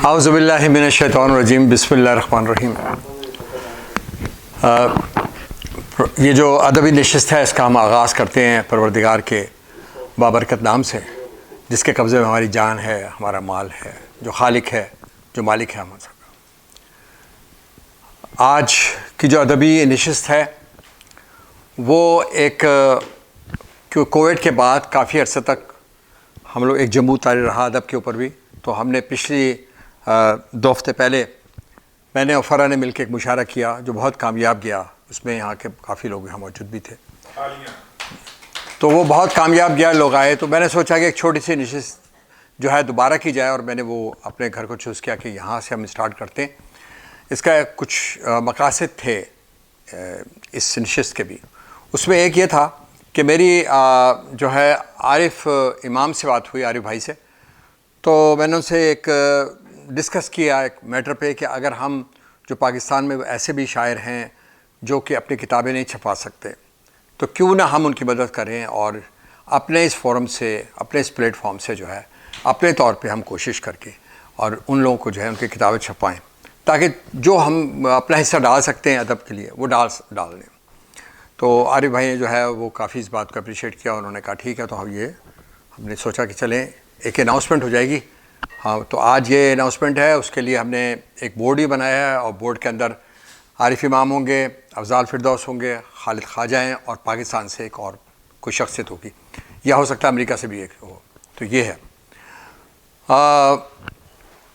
اعوذ باللہ من الشیطان الرجیم، بسم اللہ الرحمن الرحیم۔ یہ جو ادبی نشست ہے اس کا ہم آغاز کرتے ہیں پروردگار کے بابرکت نام سے، جس کے قبضے میں ہماری جان ہے، ہمارا مال ہے، جو خالق ہے، جو مالک ہے ہم سب کا۔ آج کی جو ادبی نشست ہے وہ ایک کووڈ کے بعد کافی عرصے تک ہم لوگ ایک جمود طاری رہا ادب کے اوپر بھی، تو ہم نے پچھلی 2 ہفتے پہلے میں نے اور فرا نے مل کے ایک مشاعرہ کیا جو بہت کامیاب گیا۔ اس میں یہاں کے کافی لوگ یہاں موجود بھی تھے، تو وہ بہت کامیاب گیا، لوگ آئے۔ تو میں نے سوچا کہ ایک چھوٹی سی نشست جو ہے دوبارہ کی جائے، اور میں نے وہ اپنے گھر کو چوز کیا کہ یہاں سے ہم اسٹارٹ کرتے ہیں۔ اس کا کچھ مقاصد تھے اس نشست کے بھی۔ اس میں ایک یہ تھا کہ میری جو ہے عارف امام سے بات ہوئی، عارف بھائی سے، تو میں نے ان سے ایک ڈسکس کیا ایک میٹر پہ کہ اگر ہم جو پاکستان میں ایسے بھی شاعر ہیں جو کہ اپنی کتابیں نہیں چھپا سکتے، تو کیوں نہ ہم ان کی مدد کریں اور اپنے اس فورم سے، اپنے اس پلیٹ فارم سے جو ہے اپنے طور پہ ہم کوشش کر کے اور ان لوگوں کو جو ہے ان کی کتابیں چھپائیں، تاکہ جو ہم اپنا حصہ ڈال سکتے ہیں ادب کے لیے وہ ڈال دیں۔ تو عارف بھائی نے جو ہے وہ کافی اس بات کو اپریشیٹ کیا، انہوں نے کہا ٹھیک ہے، تو ہم نے سوچا کہ چلیں ایک اناؤنسمنٹ ہو جائے گی۔ ہاں، تو آج یہ اناؤنسمنٹ ہے، اس کے لیے ہم نے ایک بورڈ ہی بنایا ہے، اور بورڈ کے اندر عارف امام ہوں گے، افضال فردوس ہوں گے، خالد خواجہ ہیں، اور پاکستان سے ایک اور کوئی شخصیت ہوگی، یا ہو سکتا ہے امریکہ سے بھی ایک ہو۔ تو یہ ہے۔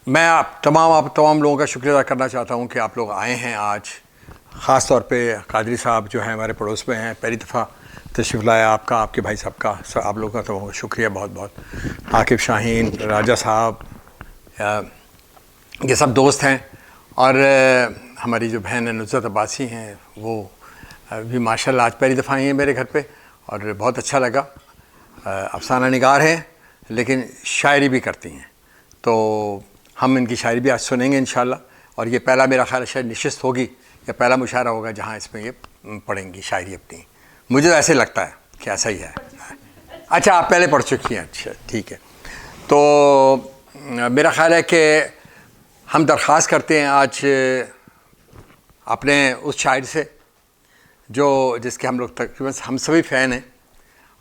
میں تمام لوگوں کا شکریہ ادا کرنا چاہتا ہوں کہ آپ لوگ آئے ہیں آج، خاص طور پہ قادری صاحب جو ہیں ہمارے پڑوس میں ہیں، پہلی دفعہ تشریف لایا، آپ کا، آپ کے بھائی صاحب کا، آپ لوگوں کا تو شکریہ بہت بہت۔ عاقب شاہین، راجہ صاحب، یہ سب دوست ہیں، اور ہماری جو بہن نصرت عباسی ہیں وہ بھی ماشاءاللہ آج پہلی دفعہ آئی ہیں میرے گھر پہ، اور بہت اچھا لگا۔ افسانہ نگار ہیں لیکن شاعری بھی کرتی ہیں، تو ہم ان کی شاعری بھی آج سنیں گے انشاءاللہ، اور یہ پہلا میرا خیال ہے شاید نشست ہوگی یا پہلا مشاعرہ ہوگا جہاں اس میں یہ پڑھیں گی شاعری اپنی۔ مجھے ایسے لگتا ہے کہ ایسا ہی ہے۔ اچھا، آپ پہلے پڑھ چکی ہیں، اچھا ٹھیک ہے۔ تو میرا خیال ہے کہ ہم درخواست کرتے ہیں آج اپنے اس شاعر سے جس کے ہم لوگ تقریباً ہم سبھی فین ہیں،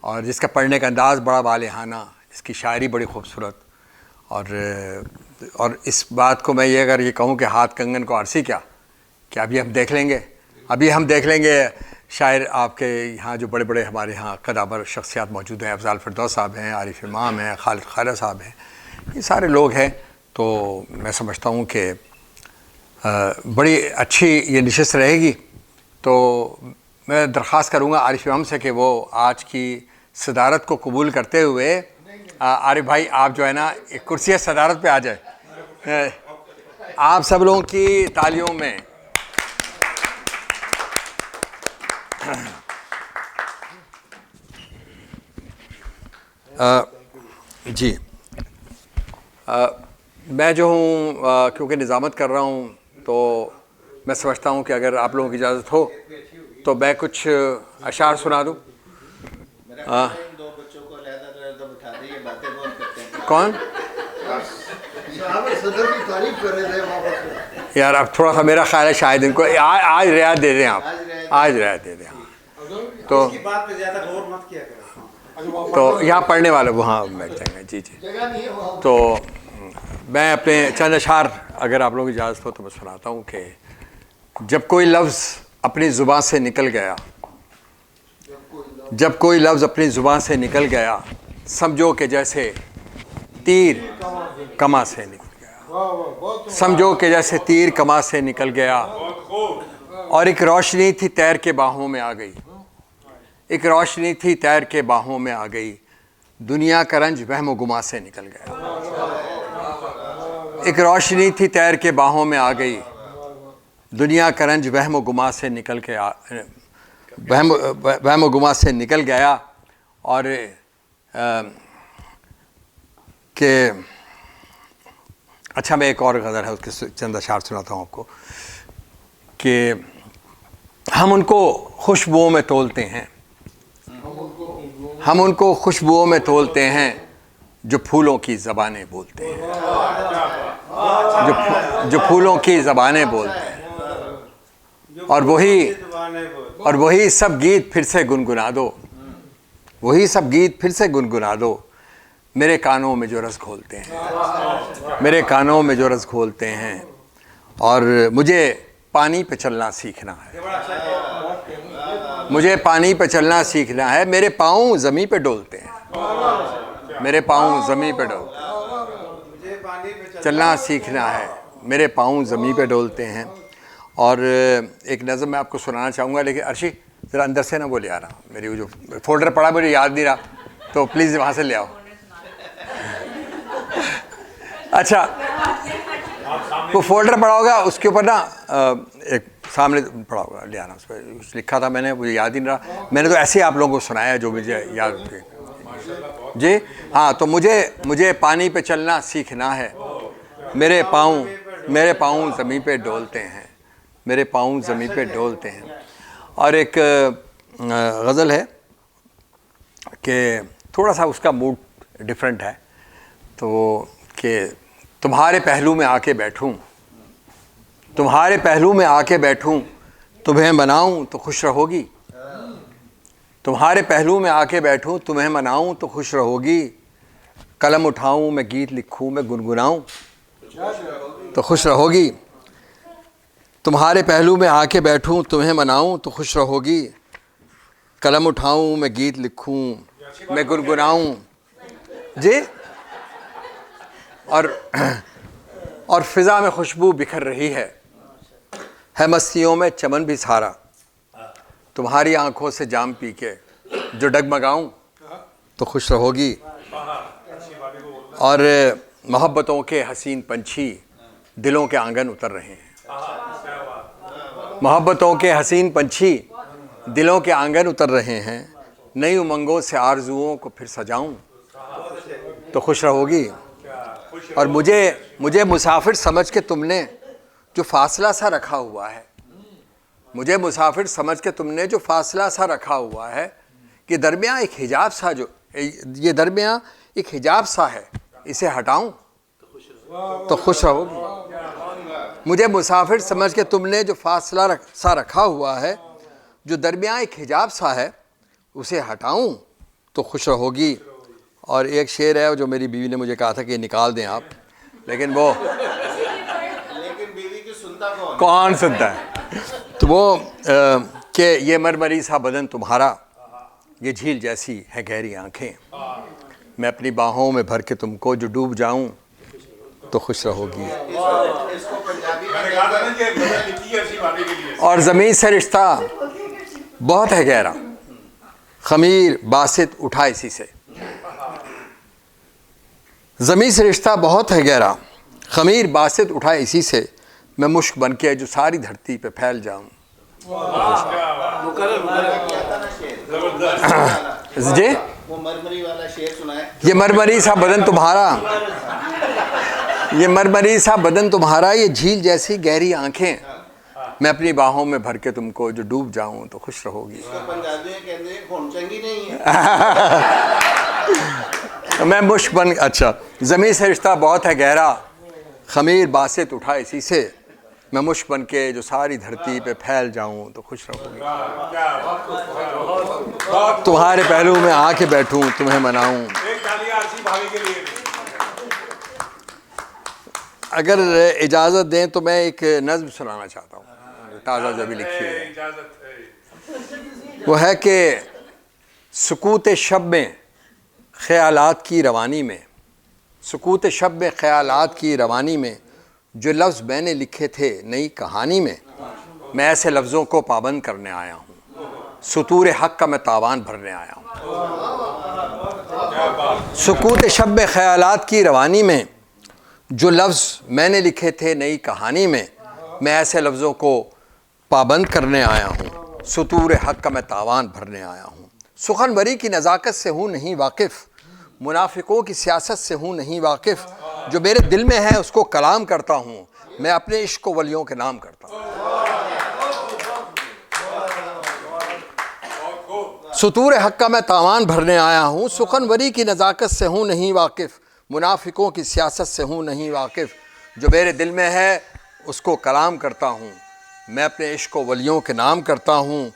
اور جس کا پڑھنے کا انداز بڑا والہانہ، اس کی شاعری بڑی خوبصورت، اور اس بات کو میں اگر یہ کہوں کہ ہاتھ کنگن کو عرصی کیا، کہ ابھی ہم دیکھ لیں گے شاعر آپ کے یہاں جو بڑے بڑے ہمارے یہاں قدابر شخصیات موجود ہیں، افضال فردوس صاحب ہیں، عارف امام ہیں، خالد خواجہ صاحب ہیں، یہ سارے لوگ ہیں۔ تو میں سمجھتا ہوں کہ بڑی اچھی یہ نشست رہے گی۔ تو میں درخواست کروں گا عارف امام سے کہ وہ آج کی صدارت کو قبول کرتے ہوئے، عارف بھائی آپ جو ہے نا ایک کرسی صدارت پہ آ جائے، آپ سب لوگوں کی تالیوں میں۔ جی، میں جو ہوں کیونکہ نظامت کر رہا ہوں، تو میں سمجھتا ہوں کہ اگر آپ لوگوں کی اجازت ہو تو میں کچھ اشعار سنا دوں۔ کون؟ یار اب تھوڑا سا میرا خیال ہے شاید ان کو آج رعایت دے دیں، آپ آج رعایت دے دیں۔ تو یہاں پڑھنے والے وہاں بیٹھ جائیں گے۔ جی جی، تو میں اپنے چند اشعار اگر آپ لوگوں کی اجازت ہو تو میں سناتا ہوں کہ جب کوئی لفظ اپنی زبان سے نکل گیا، جب کوئی لفظ اپنی زبان سے نکل گیا، سمجھو کہ جیسے تیر کماں سے نکل گیا، سمجھو کہ جیسے تیر کماں سے نکل گیا، اور ایک روشنی تھی تیر کے باہوں میں آ گئی، ایک روشنی تھی تیر کے باہوں میں آ گئی، دنیا کا رنج وہم و گما سے نکل گیا، ایک روشنی تھی تیر کے باہوں میں آ گئی، دنیا کا رنج وہم و گما سے نکل کے وہم و گما سے نکل گیا۔ اور کہ اچھا، میں ایک اور غزل ہے اس کے چند اشعار سناتا ہوں آپ کو کہ ہم ان کو خوشبوؤں میں تولتے ہیں، ہم ان کو خوشبوؤں میں تولتے ہیں، جو پھولوں کی زبانیں بولتے ہیں، جو پھولوں کی زبانیں بولتے ہیں، اور وہی سب گیت پھر سے گنگنا دو، وہی سب گیت پھر سے گنگنا دو، میرے کانوں میں جو رس گھولتے ہیں، میرے کانوں میں جو رس گھولتے ہیں۔ اور مجھے پانی پہ چلنا سیکھنا ہے، مجھے پانی پہ چلنا سیکھنا ہے، میرے پاؤں زمیں پہ ڈولتے ہیں، میرے پاؤں زمیں پہ ڈولتے ہیں، چلنا سیکھنا ہے، میرے پاؤں زمیں پہ ڈولتے ہیں۔ اور ایک نظم میں آپ کو سنانا چاہوں گا، لیکن عرشی ذرا اندر سے نا وہ لے آنا، میری وہ جو فولڈر پڑا مجھے یاد نہیں رہا، تو پلیز وہاں سے لے آؤ۔ اچھا، وہ فولڈر پڑا ہوگا، اس کے اوپر نا ایک سامنے پڑا ہوگا، لے آنا، اس پہ لکھا تھا میں نے، مجھے یاد ہی نہیں رہا، میں نے تو ایسے ہی آپ لوگوں کو سنایا جو مجھے یاد تھے جی۔ ہاں، تو مجھے پانی پہ چلنا سیکھنا ہے، میرے پاؤں زمین پہ ڈولتے ہیں، میرے پاؤں زمین پہ ڈولتے ہیں۔ اور ایک غزل ہے کہ تھوڑا سا اس کا موڈ ڈیفرنٹ ہے، تو کہ تمہارے پہلو میں آ کے بیٹھوں، تمہارے پہلو میں آ کے بیٹھوں، تمہیں مناؤں تو خوش رہو گی، تمہارے پہلو میں آ کے بیٹھوں، تمہیں مناؤں تو خوش رہو گی، قلم اٹھاؤں میں گیت لکھوں میں گنگناؤں تو خوش رہو گی، تمہارے پہلو میں آ کے بیٹھوں، تمہیں مناؤں تو خوش رہو گی، قلم اٹھاؤں میں گیت لکھوں میں گنگناؤں جی۔ اور فضا میں خوشبو بکھر رہی ہے مستیوں میں چمن بھی سارا، تمہاری آنکھوں سے جام پی کے جو ڈگمگاؤں تو خوش رہو گی، اور محبتوں کے حسین پنچھی دلوں کے آنگن اتر رہے ہیں، محبتوں کے حسین پنچھی دلوں کے آنگن اتر رہے ہیں، نئی امنگوں سے آرزوؤں کو پھر سجاؤں تو خوش رہو گی، اور مجھے مسافر سمجھ کے تم نے جو فاصلہ سا رکھا ہوا ہے، مجھے مسافر سمجھ کے تم نے جو فاصلہ سا رکھا ہوا ہے، کہ درمیاں ایک حجاب سا یہ درمیاں ایک حجاب سا ہے، اسے ہٹاؤں تو خوش رہو گی، مجھے مسافر سمجھ کے تم نے جو فاصلہ سا رکھا ہوا ہے، جو درمیاں ایک حجاب سا ہے، اسے ہٹاؤں تو خوش رہو گی۔ اور ایک شعر ہے جو میری بیوی نے مجھے کہا تھا کہ نکال دیں آپ، لیکن وہ بیوی کی سنتا کون سنتا ہے، تو وہ کہ یہ مرمری سا بدن تمہارا، یہ جھیل جیسی ہے گہری آنکھیں، میں اپنی باہوں میں بھر کے تم کو جو ڈوب جاؤں تو خوش رہو گی، اور زمین سے رشتہ بہت ہے گہرا، خمیر باسط اٹھا اسی سے، زمین سے رشتہ بہت ہے گہرا، خمیر باسط اٹھا اسی سے، میں مشک بن کے جو ساری دھرتی پہ پھیل جاؤں جی۔ وہ مرمری والا شعر سنائے، یہ مرمری سا بدن تمہارا، یہ مرمری سا بدن تمہارا، یہ جھیل جیسی گہری آنکھیں، میں اپنی باہوں میں بھر کے تم کو جو ڈوب جاؤں تو خوش رہو گی، پنجابی کہتے ہیں خون چنگی نہیں ہے، میں مشک بن، اچھا، زمین سے رشتہ بہت ہے گہرا، خمیر باسط اٹھا اسی سے، میں مشک بن کے جو ساری دھرتی پہ پھیل جاؤں تو خوش رہو گی، تمہارے پہلو میں آ کے بیٹھوں تمہیں مناؤں۔ اگر اجازت دیں تو میں ایک نظم سنانا چاہتا ہوں، تازہ جو بھی لکھی ہے، وہ ہے کہ سکوت شب میں خیالات کی روانی میں، سکوت شب میں خیالات کی روانی میں، جو لفظ میں نے لکھے تھے نئی کہانی میں ایسے لفظوں کو پابند کرنے آیا ہوں، سطور حق کا میں تاوان بھرنے آیا ہوں، سکوت شب میں خیالات کی روانی میں، جو لفظ میں نے لکھے تھے نئی کہانی میں ایسے لفظوں کو پابند کرنے آیا ہوں، سطور حق کا میں تاوان بھرنے آیا ہوں، سخنوری کی نزاکت سے ہوں نہیں واقف، منافقوں کی سیاست سے ہوں نہیں واقف، جو میرے دل میں ہے اس کو کلام کرتا ہوں، میں اپنے عشق و ولیوں کے نام کرتا ہوں، سطور حق کا میں تاوان بھرنے آیا ہوں، سخنوری کی نزاکت سے ہوں نہیں واقف، منافقوں کی سیاست سے ہوں نہیں واقف، جو میرے دل میں ہے اس کو کلام کرتا ہوں، میں اپنے عشق و ولیوں کے نام کرتا ہوں۔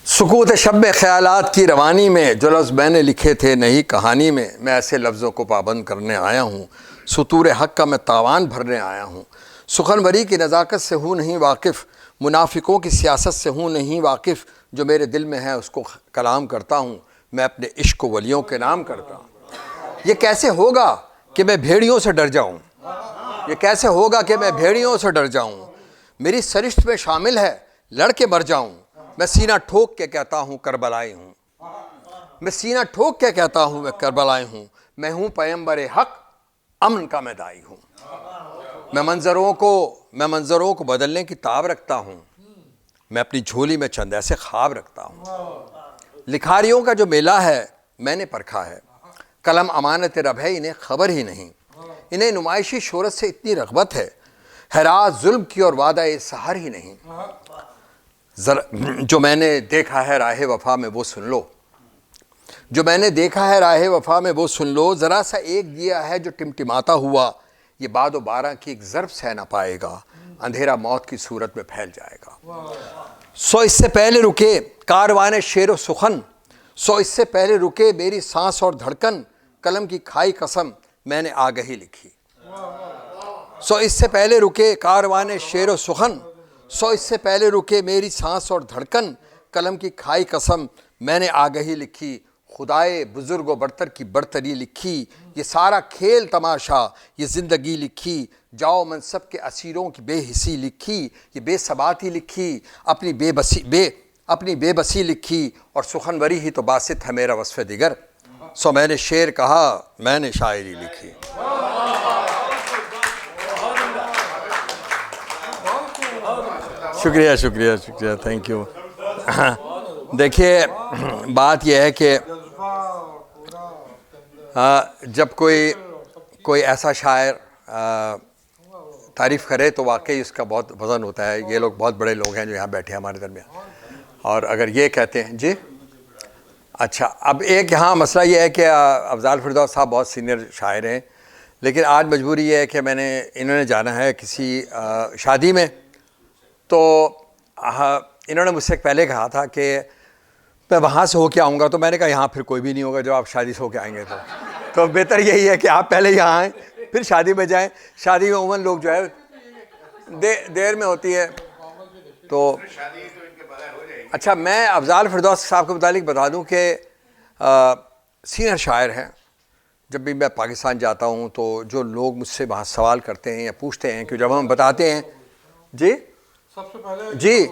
سکوت شب خیالات کی روانی میں جو لفظ میں نے لکھے تھے نہیں کہانی میں ایسے لفظوں کو پابند کرنے آیا ہوں، سطور حق کا میں تاوان بھرنے آیا ہوں، سخنوری کی نزاکت سے ہوں نہیں واقف، منافقوں کی سیاست سے ہوں نہیں واقف، جو میرے دل میں ہے اس کو کلام کرتا ہوں، میں اپنے عشق و ولیوں کے نام کرتا ہوں۔ یہ کیسے ہوگا کہ میں بھیڑیوں سے ڈر جاؤں، یہ کیسے ہوگا کہ میں بھیڑیوں سے ڈر جاؤں، میری سرشت میں شامل ہے لڑ کے مر جاؤں، میں سینہ ٹھوک کے کہتا ہوں کربلائی ہوں، میں سینہ ٹھوک کے کہتا ہوں میں کربلائی ہوں، میں ہوں پیغمبر حق، امن کا میں داعی ہوں، میں منظروں کو بدلنے کی تاب رکھتا ہوں، میں اپنی جھولی میں چند ایسے خواب رکھتا ہوں۔ لکھاریوں کا جو میلہ ہے میں نے پرکھا ہے، قلم امانت رب ہے انہیں خبر ہی نہیں، انہیں نمائشی شہرت سے اتنی رغبت ہے، ہراس ظلم کی اور وعدہ سحر ہی نہیں، جو میں نے دیکھا ہے راہ وفا میں وہ سن لو، جو میں نے دیکھا ہے راہ وفا میں وہ سن لو، ذرا سا ایک دیا ہے جو ٹمٹماتا ہوا، یہ باد و بارہ کی ایک ضرب سہ نہ پائے گا، اندھیرا موت کی صورت میں پھیل جائے گا۔ سو اس سے پہلے رکے کاروان شعر و سخن، سو اس سے پہلے رکے میری سانس اور دھڑکن، قلم کی کھائی قسم میں نے آگہی لکھی۔ سو اس سے پہلے رکے کاروان شعر و سخن، سو اس سے پہلے رکے میری سانس اور دھڑکن، قلم کی کھائی قسم میں نے آگہی لکھی، خدائے بزرگ و برتر کی برتری لکھی، یہ سارا کھیل تماشا یہ زندگی لکھی، جاؤ منصب کے اسیروں کی بے حسی لکھی، یہ بے ثباتی لکھی، اپنی بے بسی لکھی، اور سخنوری ہی تو باسط ہے میرا وصف دیگر، سو میں نے شعر کہا میں نے شاعری لکھی۔ شکریہ شکریہ شکریہ، تھینک یو۔ دیکھیے بات یہ ہے کہ جب کوئی ایسا شاعر تعریف کرے تو واقعی اس کا بہت وزن ہوتا ہے۔ یہ لوگ بہت بڑے لوگ ہیں جو یہاں بیٹھے ہیں ہمارے درمیان، اور اگر یہ کہتے ہیں جی اچھا، اب ایک یہاں مسئلہ یہ ہے کہ افضال فردوس صاحب بہت سینئر شاعر ہیں، لیکن آج مجبوری یہ ہے کہ انہوں نے جانا ہے کسی شادی میں، تو انہوں نے مجھ سے پہلے کہا تھا کہ میں وہاں سے ہو کے آؤں گا، تو میں نے کہا یہاں پھر کوئی بھی نہیں ہوگا جو آپ شادی سے ہو کے آئیں گے، تو بہتر یہی ہے کہ آپ پہلے یہاں آئیں پھر شادی میں جائیں۔ شادی میں عموماً لوگ جو ہے دیر میں ہوتی ہے، تو اچھا میں افضال فردوس صاحب کے متعلق بتا دوں کہ سینئر شاعر ہیں۔ جب بھی میں پاکستان جاتا ہوں تو جو لوگ مجھ سے وہاں سوال کرتے ہیں یا پوچھتے ہیں کہ جب ہم بتاتے ہیں جی سب سے پہلے جی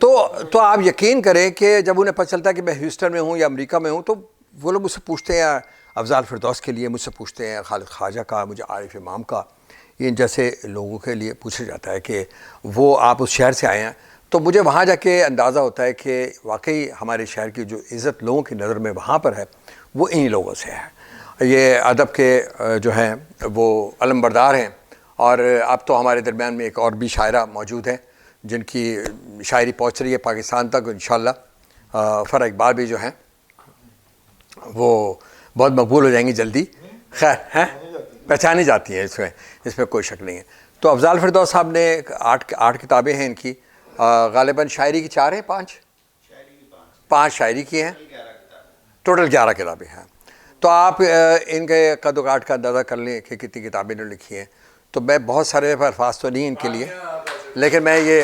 تو آپ یقین کریں کہ جب انہیں پتہ چلتا ہے کہ میں ہیوسٹن میں ہوں یا امریکہ میں ہوں، تو وہ لوگ مجھ سے پوچھتے ہیں افضال فردوس کے لیے، مجھ سے پوچھتے ہیں خالد خواجہ کا، مجھے عارف امام کا، ان جیسے لوگوں کے لیے پوچھا جاتا ہے کہ وہ آپ اس شہر سے آئے ہیں، تو مجھے وہاں جا کے اندازہ ہوتا ہے کہ واقعی ہمارے شہر کی جو عزت لوگوں کی نظر میں وہاں پر ہے وہ انہی لوگوں سے ہے۔ یہ ادب کے جو ہیں وہ علمبردار ہیں، اور اب تو ہمارے درمیان میں ایک اور بھی شاعرہ موجود ہیں جن کی شاعری پہنچ رہی ہے پاکستان تک انشاءاللہ۔ فرح اقبال بھی جو ہیں وہ بہت مقبول ہو جائیں گی جلدی، خیر ہیں پہچانی جاتی ہیں، اس میں کوئی شک نہیں ہے۔ تو افضال فردوس صاحب نے 8 کتابیں ہیں ان کی، غالباً شاعری کی 4 ہیں 5 شاعری کی ہیں، ٹوٹل 11 کتابیں ہیں۔ تو آپ ان کے قد و کاٹ کا اندازہ کر لیں کہ کتنی کتابیں انہوں نے لکھی ہیں۔ تو میں بہت سارے الفاظ تو نہیں ان کے لیے، لیکن میں یہ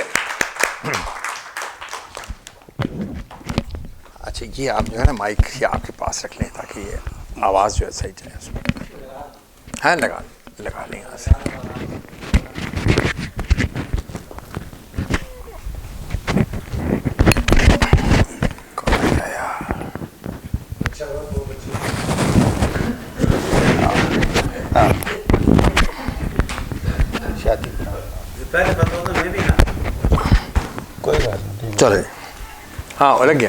اچھا یہ آپ جو ہے نا مائک یہ آپ کے پاس رکھ لیں تاکہ یہ آواز جو ہے صحیح جائے اس میں، ہاں لگا لیں یہاں سے۔ کوئی بات نہیں، چلے ہاں لگ گیا۔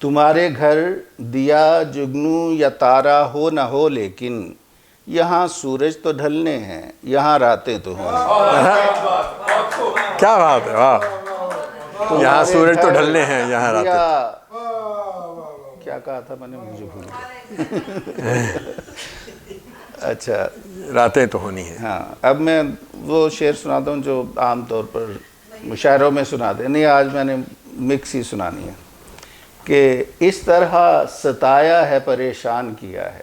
تمہارے گھر دیا جگنو یا تارا ہو نہ ہو لیکن یہاں سورج تو ڈھلنے ہیں یہاں راتیں تو ہوں کیا بات ہے، واہ، یہاں سورج تو ڈھلنے ہیں یہاں راتیں، کیا کہا تھا میں نے، مجھے بھول گیا اچھا راتیں تو ہونی ہیں۔ ہاں، اب میں وہ شعر سناتا ہوں جو عام طور پر مشاعروں میں سناتے ہیں، نہیں آج میں نے مکس ہی سنانی ہے کہ اس طرح ستایا ہے پریشان کیا ہے،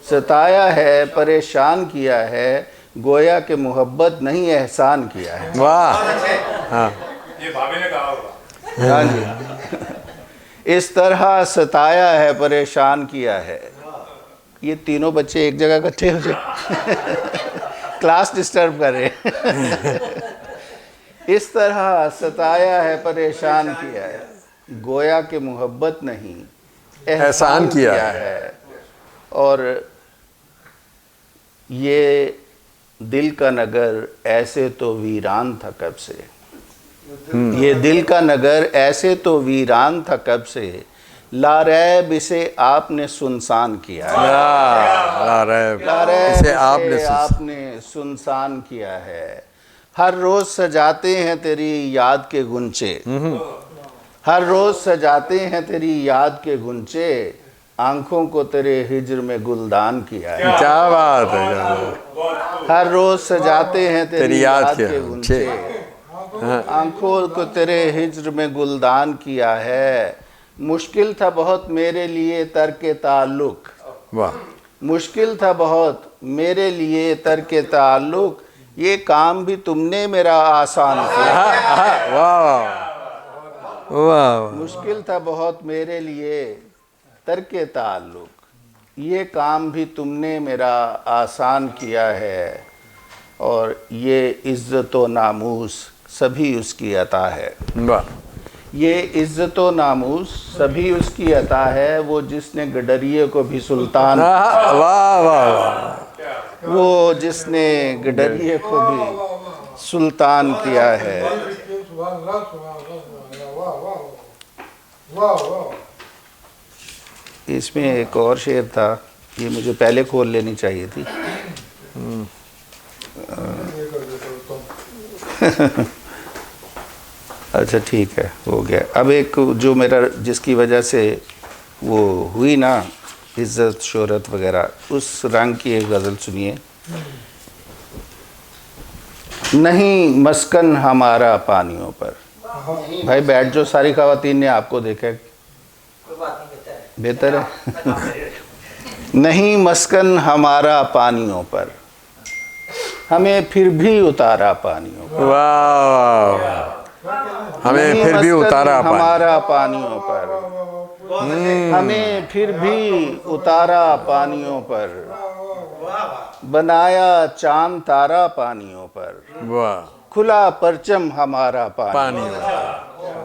ستایا ہے پریشان کیا ہے گویا کہ محبت نہیں احسان کیا ہے۔ واہ، ہاں، یہ بھابھی نے کہا ہوگا۔ ہاں جی، اس طرح ستایا ہے پریشان کیا ہے، یہ تینوں بچے ایک جگہ اکٹھے ہو جائے کلاس ڈسٹرب کر رہے ہیں۔ اس طرح ستایا ہے پریشان کیا ہے گویا کہ محبت نہیں احسان کیا ہے، اور یہ دل کا نگر ایسے تو ویران تھا کب سے، یہ دل کا نگر ایسے تو ویران تھا کب سے، لا ریب اسے آپ نے سنسان کیا ہے، لا ریب لا ریب اسے آپ نے سنسان کیا ہے، ہر روز سجاتے ہیں تیری یاد کے گنچے، ہر روز سجاتے ہیں تیری یاد کے گنچے، آنکھوں کو تیرے ہجر میں گلدان کیا ہے، کیا بات ہے، ہر روز سجاتے ہیں تیری یاد کے گنچے، آنکھوں کو تیرے ہجر میں گلدان کیا ہے، مشکل تھا بہت میرے لیے ترک تعلق، واہ، مشکل تھا بہت میرے لیے ترک تعلق، یہ کام بھی تم نے میرا آسان کیا، واہ، واہ، مشکل تھا بہت میرے لیے ترک تعلق، یہ کام بھی تم نے میرا آسان کیا ہے، اور یہ عزت و ناموس سبھی اس کی عطا ہے، واہ، یہ عزت و ناموس سبھی اس کی عطا ہے، وہ جس نے گڈریے کو بھی سلطان، واہ، واہ، واہ، وہ جس نے گڈریے کو بھی سلطان کیا ہے۔ اس میں ایک اور شعر تھا، یہ مجھے پہلے کھول لینی چاہیے تھی، اچھا ٹھیک ہے، ہو گیا۔ اب ایک جو میرا جس کی وجہ سے وہ ہوئی نا عزت شہرت وغیرہ، اس رنگ کی ایک غزل سنیے۔ نہیں مسکن ہمارا پانیوں پر، بھائی بیٹھ جو، ساری خواتین نے آپ کو دیکھا ہے، بہتر ہے۔ نہیں مسکن ہمارا پانیوں پر، ہمیں پھر بھی اتارا پانیوں پر، واہ، ہمیں نہیں پھر بھی مسکن اتارا ہمارا پانیوں پر، ہمیں پھر بھی اتارا پانیوں پر، بنایا چاند تارا پانیوں پر، واہ، کھلا پرچم ہمارا پانیوں پر،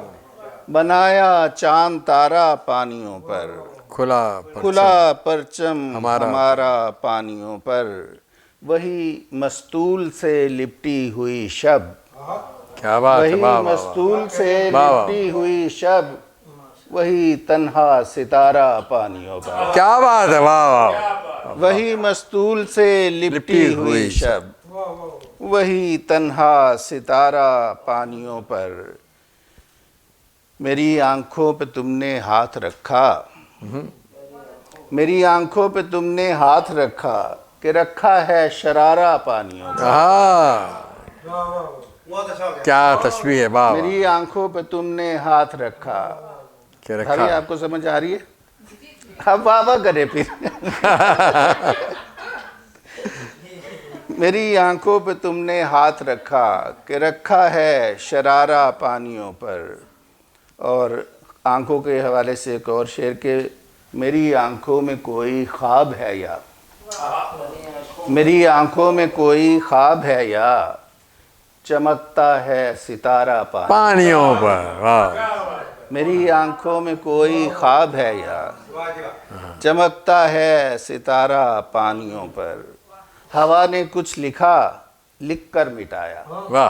بنایا چاند تارا پانیوں پر، کھلا پرچم ہمارا پانیوں پر، وہی مستول سے لپٹی ہوئی شب، کیا بات ہے، وہی واہ، واہ، مستول سے واہ، واہ، لپٹی ہوئی شب، وہی تنہا ستارہ پانیوں پر، کیا بات ہے، واہ، واہ، وہی مستول سے لپٹی ہوئی شب، وہی تنہا ستارہ پانیوں پر، میری آنکھوں پہ تم نے ہاتھ رکھا، میری آنکھوں پہ تم نے ہاتھ رکھا کہ رکھا ہے شرارہ پانیوں پر، ہاں، کیا تشبیہ ہے، واہ، میری آنکھوں پہ تم نے ہاتھ رکھا، کہ رکھا بھائی آپ کو سمجھ آ رہی ہے؟ اب واہ واہ کرے پھر۔ میری آنکھوں پہ تم نے ہاتھ رکھا کہ رکھا ہے شرارہ پانیوں پر، اور آنکھوں کے حوالے سے ایک اور شعر کہ میری آنکھوں میں کوئی خواب ہے یا، میری آنکھوں میں کوئی خواب ہے یا، چمکتا ہے ستارہ پانیوں پر، واہ، میری آنکھوں میں کوئی خواب ہے یا، چمکتا ہے ستارہ پانیوں پر، ہوا نے کچھ لکھا لکھ کر مٹایا، واہ،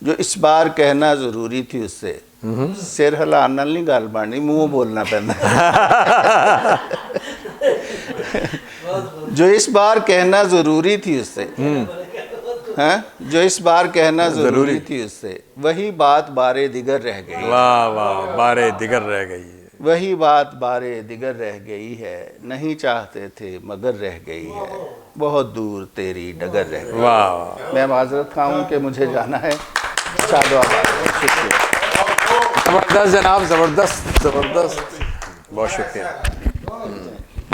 جو اس بار کہنا ضروری تھی اس سے سر ہلان نال نہیں گل بننی منہ بولنا پہنا جو اس بار کہنا ضروری تھی اس سے ہاں جو اس بار کہنا ضروری تھی اس سے وہی بات بارے دیگر رہ گئی واہ واہ بارے دیگر رہ گئی وہی بات بارے دیگر رہ گئی ہے نہیں چاہتے تھے مگر رہ گئی ہے بہت دور تیری ڈگر رہ گئی واہ میں معذرت خواہ ہوں کہ مجھے جانا ہے شاد و آباد شکریہ زبردست جناب زبردست زبردست بہت شکریہ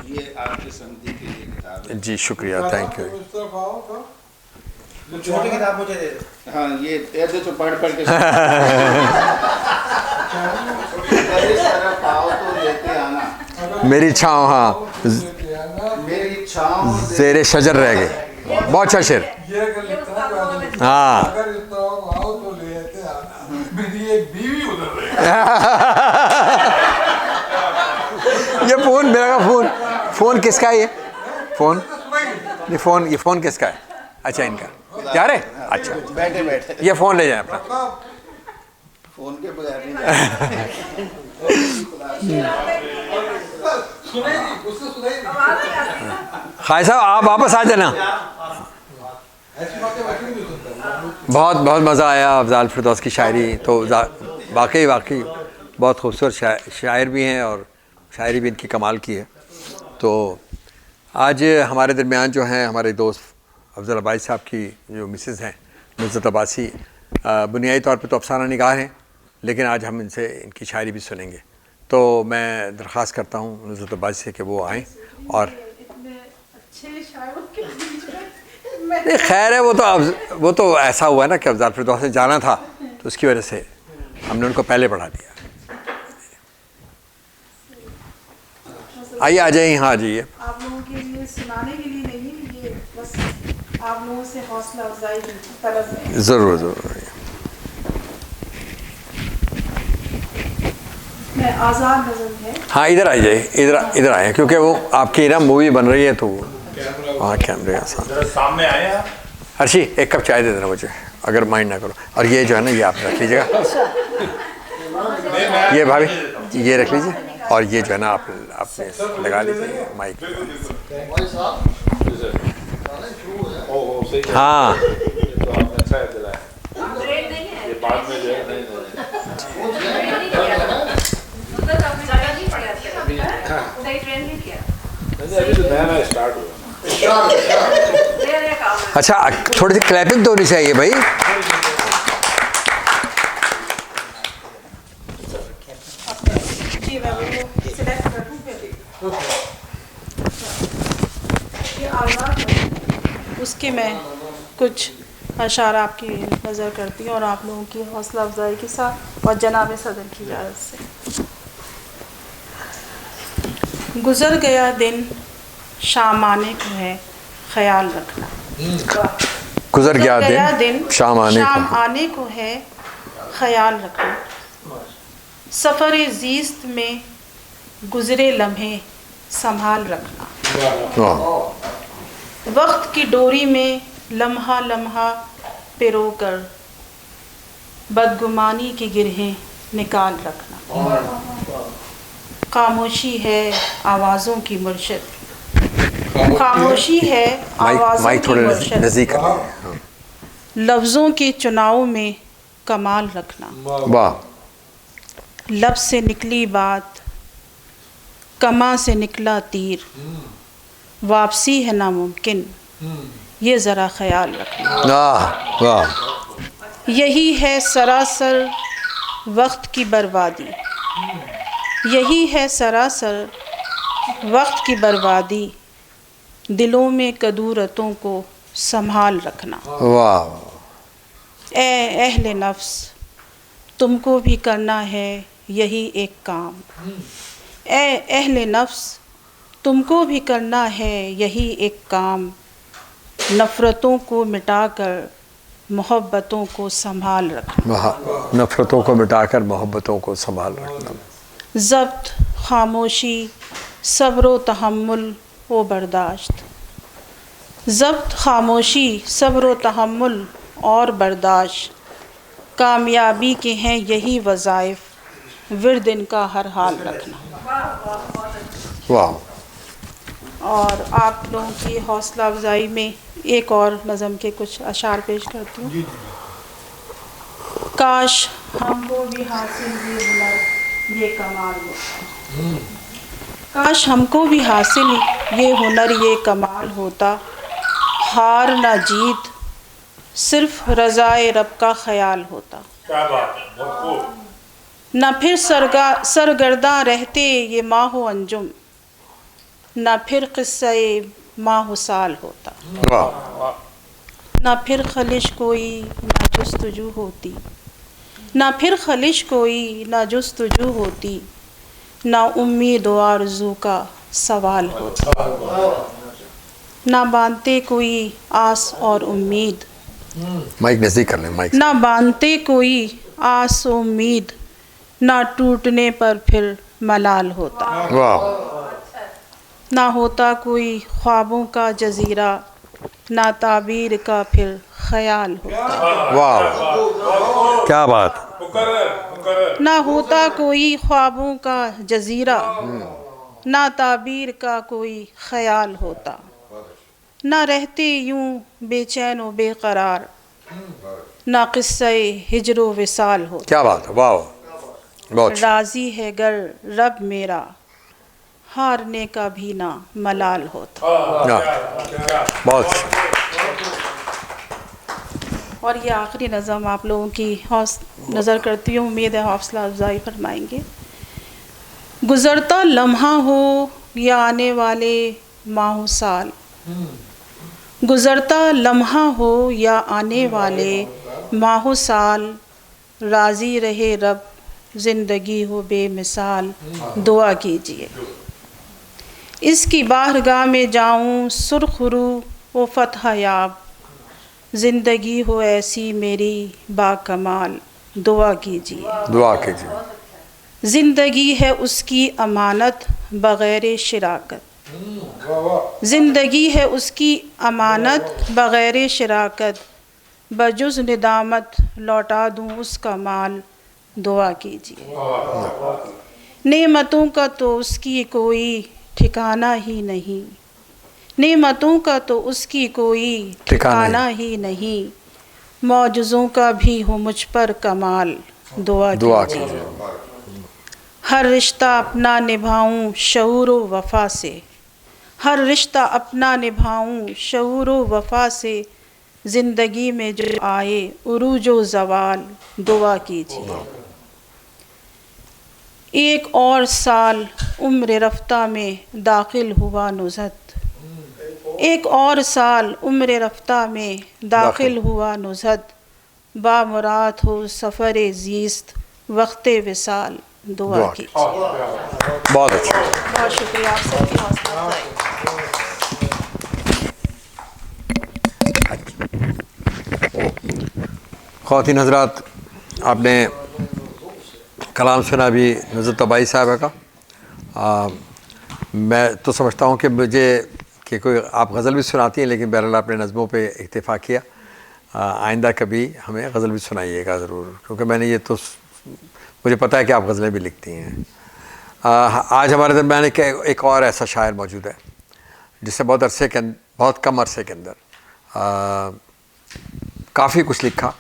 یہ آپ کی سمجھی کے لیے کتاب ہے جی شکریہ تھینک یو اس طرف آؤ تو چھوٹی کتاب مجھے دے دو. ہاں یہ ایسے تو پڑھ کے اگر اس طرف آؤ تو لیتے آنا میری چھاؤں ہاں میری چھاؤں زیر شجر رہ گئی بہت اچھا شعر یہ اگر لکھتا ہے ہاں اگر اس طرف آؤ تو لیتے آنا میری ایک بیوی ادھر رہے یہ فون میرا فون فون کس کا ہے یہ فون یہ فون کس کا ہے اچھا ان کا کیا رہے اچھا بیٹھے بیٹھے یہ فون لے جائیں اپنا فون کے بغیر نہیں سنائی نہیں اس سے سنائی نہیں خواجہ صاحب آپ واپس آ جانا ایسی باتیں ویسے نہیں سنتا بہت بہت مزہ آیا افضال فردوس کی شاعری تو واقعی بہت خوبصورت شاعر بھی ہیں اور شاعری بھی ان کی کمال کی ہے تو آج ہمارے درمیان جو ہیں ہمارے دوست افضل عباسی صاحب کی جو مسز ہیں نصرت عباسی بنیادی طور پہ تو افسانہ نگار ہیں لیکن آج ہم ان سے ان کی شاعری بھی سنیں گے تو میں درخواست کرتا ہوں نصرت عباسی سے کہ وہ آئیں اور نہیں خیر ہے وہ تو ایسا ہوا ہے نا کہ افضال فردوس سے جانا تھا تو اس کی وجہ سے ہم نے ان کو پہلے پڑھا دیا آئیے آ جائیں یہاں آ جائیے آپ لوگوں کے لیے سنانے کے لیے نہیں یہ بس آپ لوگوں سے حوصلہ افزائی کی طرف ہے ضرور ضرور میں آزاد نظم ہے ہاں ادھر آ جائیے ادھر آئے کیونکہ وہ آپ کی نا مووی بن رہی ہے تو وہاں کیمرے سامنے آئے آپ. ہرشی ایک کپ چائے دے دینا مجھے اگر مائنڈ نہ کرو اور یہ جو ہے نا یہ آپ رکھ لیجیے گا یہ بھابھی یہ رکھ لیجیے اور یہ جو ہے نا آپ نے لگا لیجیے مائک ہاں اچھا ہے دلایا یہ بعد میں جو ہے ابھی تو نیا نیا اسٹارٹ ہوا. اچھا تھوڑی سی کلیپنگ تو ہونی چاہیے بھائی جی میں وہ سلیکٹ کر دوں پھر یہ آزاد نظم اس کے میں کچھ اشعار آپ کی نظر کرتی ہوں اور آپ لوگوں کی حوصلہ افزائی کے ساتھ اور جناب صدر کی اجازت سے گزر گیا دن شام آنے کو ہے خیال رکھنا گزر گیا دن شام آنے کو ہے خیال رکھنا سفر زیست میں گزرے لمحے سنبھال رکھنا وقت کی ڈوری میں لمحہ لمحہ پیرو کر بدگمانی کی گرہیں نکال رکھنا خاموشی ہے آوازوں کی مرشد خاموشی ہے آوازوں کی مرشد لفظوں کے چناؤ میں کمال رکھنا واہ لب سے نکلی بات کماں سے نکلا تیر واپسی ہے ناممکن یہ ذرا خیال رکھنا واہ یہی ہے سراسر وقت کی بربادی یہی ہے سراسر وقت کی بربادی دلوں میں کدورتوں کو سنبھال رکھنا واہ اے اہل نفس تم کو بھی کرنا ہے یہی ایک کام اے اہل نفس تم کو بھی کرنا ہے یہی ایک کام نفرتوں کو مٹا کر محبتوں کو سنبھال رکھنا نفرتوں کو مٹا کر محبتوں کو سنبھال رکھنا ضبط خاموشی صبر و تحمل و برداشت ضبط خاموشی صبر و تحمل اور برداشت کامیابی کے ہیں یہی وظائف، ورد ان کا ہر حال رکھنا۔ واہ، اور آپ لوگوں کی حوصلہ افزائی میں ایک اور نظم کے کچھ اشعار پیش کرتی ہوں۔ کاش ہم کو بھی حاصل یہ ہنر یہ کمال ہوتا، کاش ہم کو بھی حاصل یہ ہنر یہ کمال ہوتا، ہار نہ جیت صرف رضائے رب کا خیال ہوتا، کیا بات ہے، بہت خوب۔ نہ پھر سرگرداں رہتے یہ ماہ و انجم، نہ پھر قصہ ماہ و سال ہوتا، واہ، نہ پھر خلش کوئی نہ جستجو ہوتی، نہ پھر خلش کوئی نہ جستجو ہوتی، نہ امید و آرزو کا سوال ہوتا، نہ باندھتے کوئی آس اور امید، مائک نزدیک کر لیں، مائک۔ نہ باندھتے کوئی آس و امید، نہ ٹوٹنے پر پھر ملال ہوتا، واہ، نہ ہوتا کوئی خوابوں کا جزیرہ، نہ تعبیر کا پھر خیال ہوتا، واہ، کیا بات، مقرر۔ نہ ہوتا کوئی خوابوں کا جزیرہ، نہ تعبیر کا کوئی خیال ہوتا، نہ رہتے یوں بے چین و بے قرار، نہ قصہ ہجر و وصال ہوتا، کیا بات، واہ، بہت اچھا۔ راضی ہے گر رب میرا، ہارنے کا بھی نہ ملال ہوتا۔ بہت اچھا۔ اور یہ آخری نظم آپ لوگوں کی نظر کرتی ہوں، امید ہے حوصلہ افزائی فرمائیں گے۔ گزرتا لمحہ ہو یا آنے والے ماہ و سال، گزرتا لمحہ ہو یا آنے والے ماہ و سال، راضی رہے رب زندگی ہو بے مثال، دعا کیجیے۔ اس کی بارگاہ میں جاؤں سرخ رو و فتح یاب، زندگی ہو ایسی میری با کمال، دعا کیجیے۔ دعا کیجیے۔ زندگی ہے اس کی امانت بغیر شراکت، زندگی ہے اس کی امانت بغیر شراکت، بجز ندامت لوٹا دوں اس کا مال، دعا کیجیے۔ نعمتوں کا تو اس کی کوئی ٹھکانہ ہی نہیں، نعمتوں کا تو اس کی کوئی ٹھکانہ ہی نہیں، معجزوں کا بھی ہو مجھ پر کمال، دعا کیجیے۔ ہر رشتہ اپنا نبھاؤں شعور و وفا سے، ہر رشتہ اپنا نبھاؤں شعور و وفا سے، زندگی میں جو آئے عروج و زوال، دعا کیجیے۔ ایک اور سال عمر رفتہ میں داخل ہوا نزہت، ایک اور سال عمر رفتہ میں داخل ہوا نزہت، بامراد ہو سفر زیست وقت وصال، دعا کیجیے۔ بہت اچھا۔ بہت شکریہ آپ سب کی حوصلہ افزائی۔ خواتین حضرات، آپ نے کلام سنا بھی نظرت طبائی صاحبہ کا۔ میں تو سمجھتا ہوں کہ مجھے کہ کوئی آپ غزل بھی سناتی ہیں، لیکن بہرحال آپ نے نظموں پہ اکتفا کیا۔ آئندہ کبھی ہمیں غزل بھی سنائیے گا ضرور، کیونکہ میں نے یہ تو مجھے پتہ ہے کہ آپ غزلیں بھی لکھتی ہیں۔ آج ہمارے درمیان ایک اور ایسا شاعر موجود ہے جس سے بہت کم عرصے کے اندر کافی کچھ لکھا،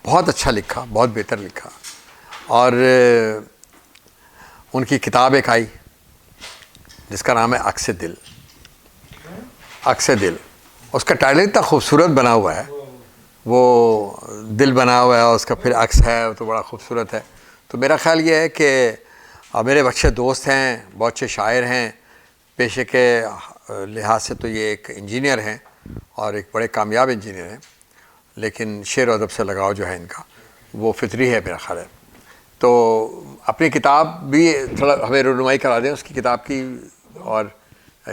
بہت اچھا لکھا، بہت بہتر لکھا، اور ان کی کتاب ایک آئی جس کا نام ہے عکس دل۔ عکس دل، اس کا ٹائٹل اتنا خوبصورت بنا ہوا ہے، وہ دل بنا ہوا ہے اور اس کا پھر عکس ہے تو بڑا خوبصورت ہے۔ تو میرا خیال یہ ہے کہ میرے اچھے دوست ہیں، بہت اچھے شاعر ہیں، پیشے کے لحاظ سے تو یہ ایک انجینئر ہیں اور ایک بڑے کامیاب انجینئر ہیں، لیکن شعر و ادب سے لگاؤ جو ہے ان کا وہ فطری ہے میرا خیال ہے۔ تو اپنی کتاب بھی تھوڑا ہمیں رونمائی کرا دیں اس کی کتاب کی۔ اور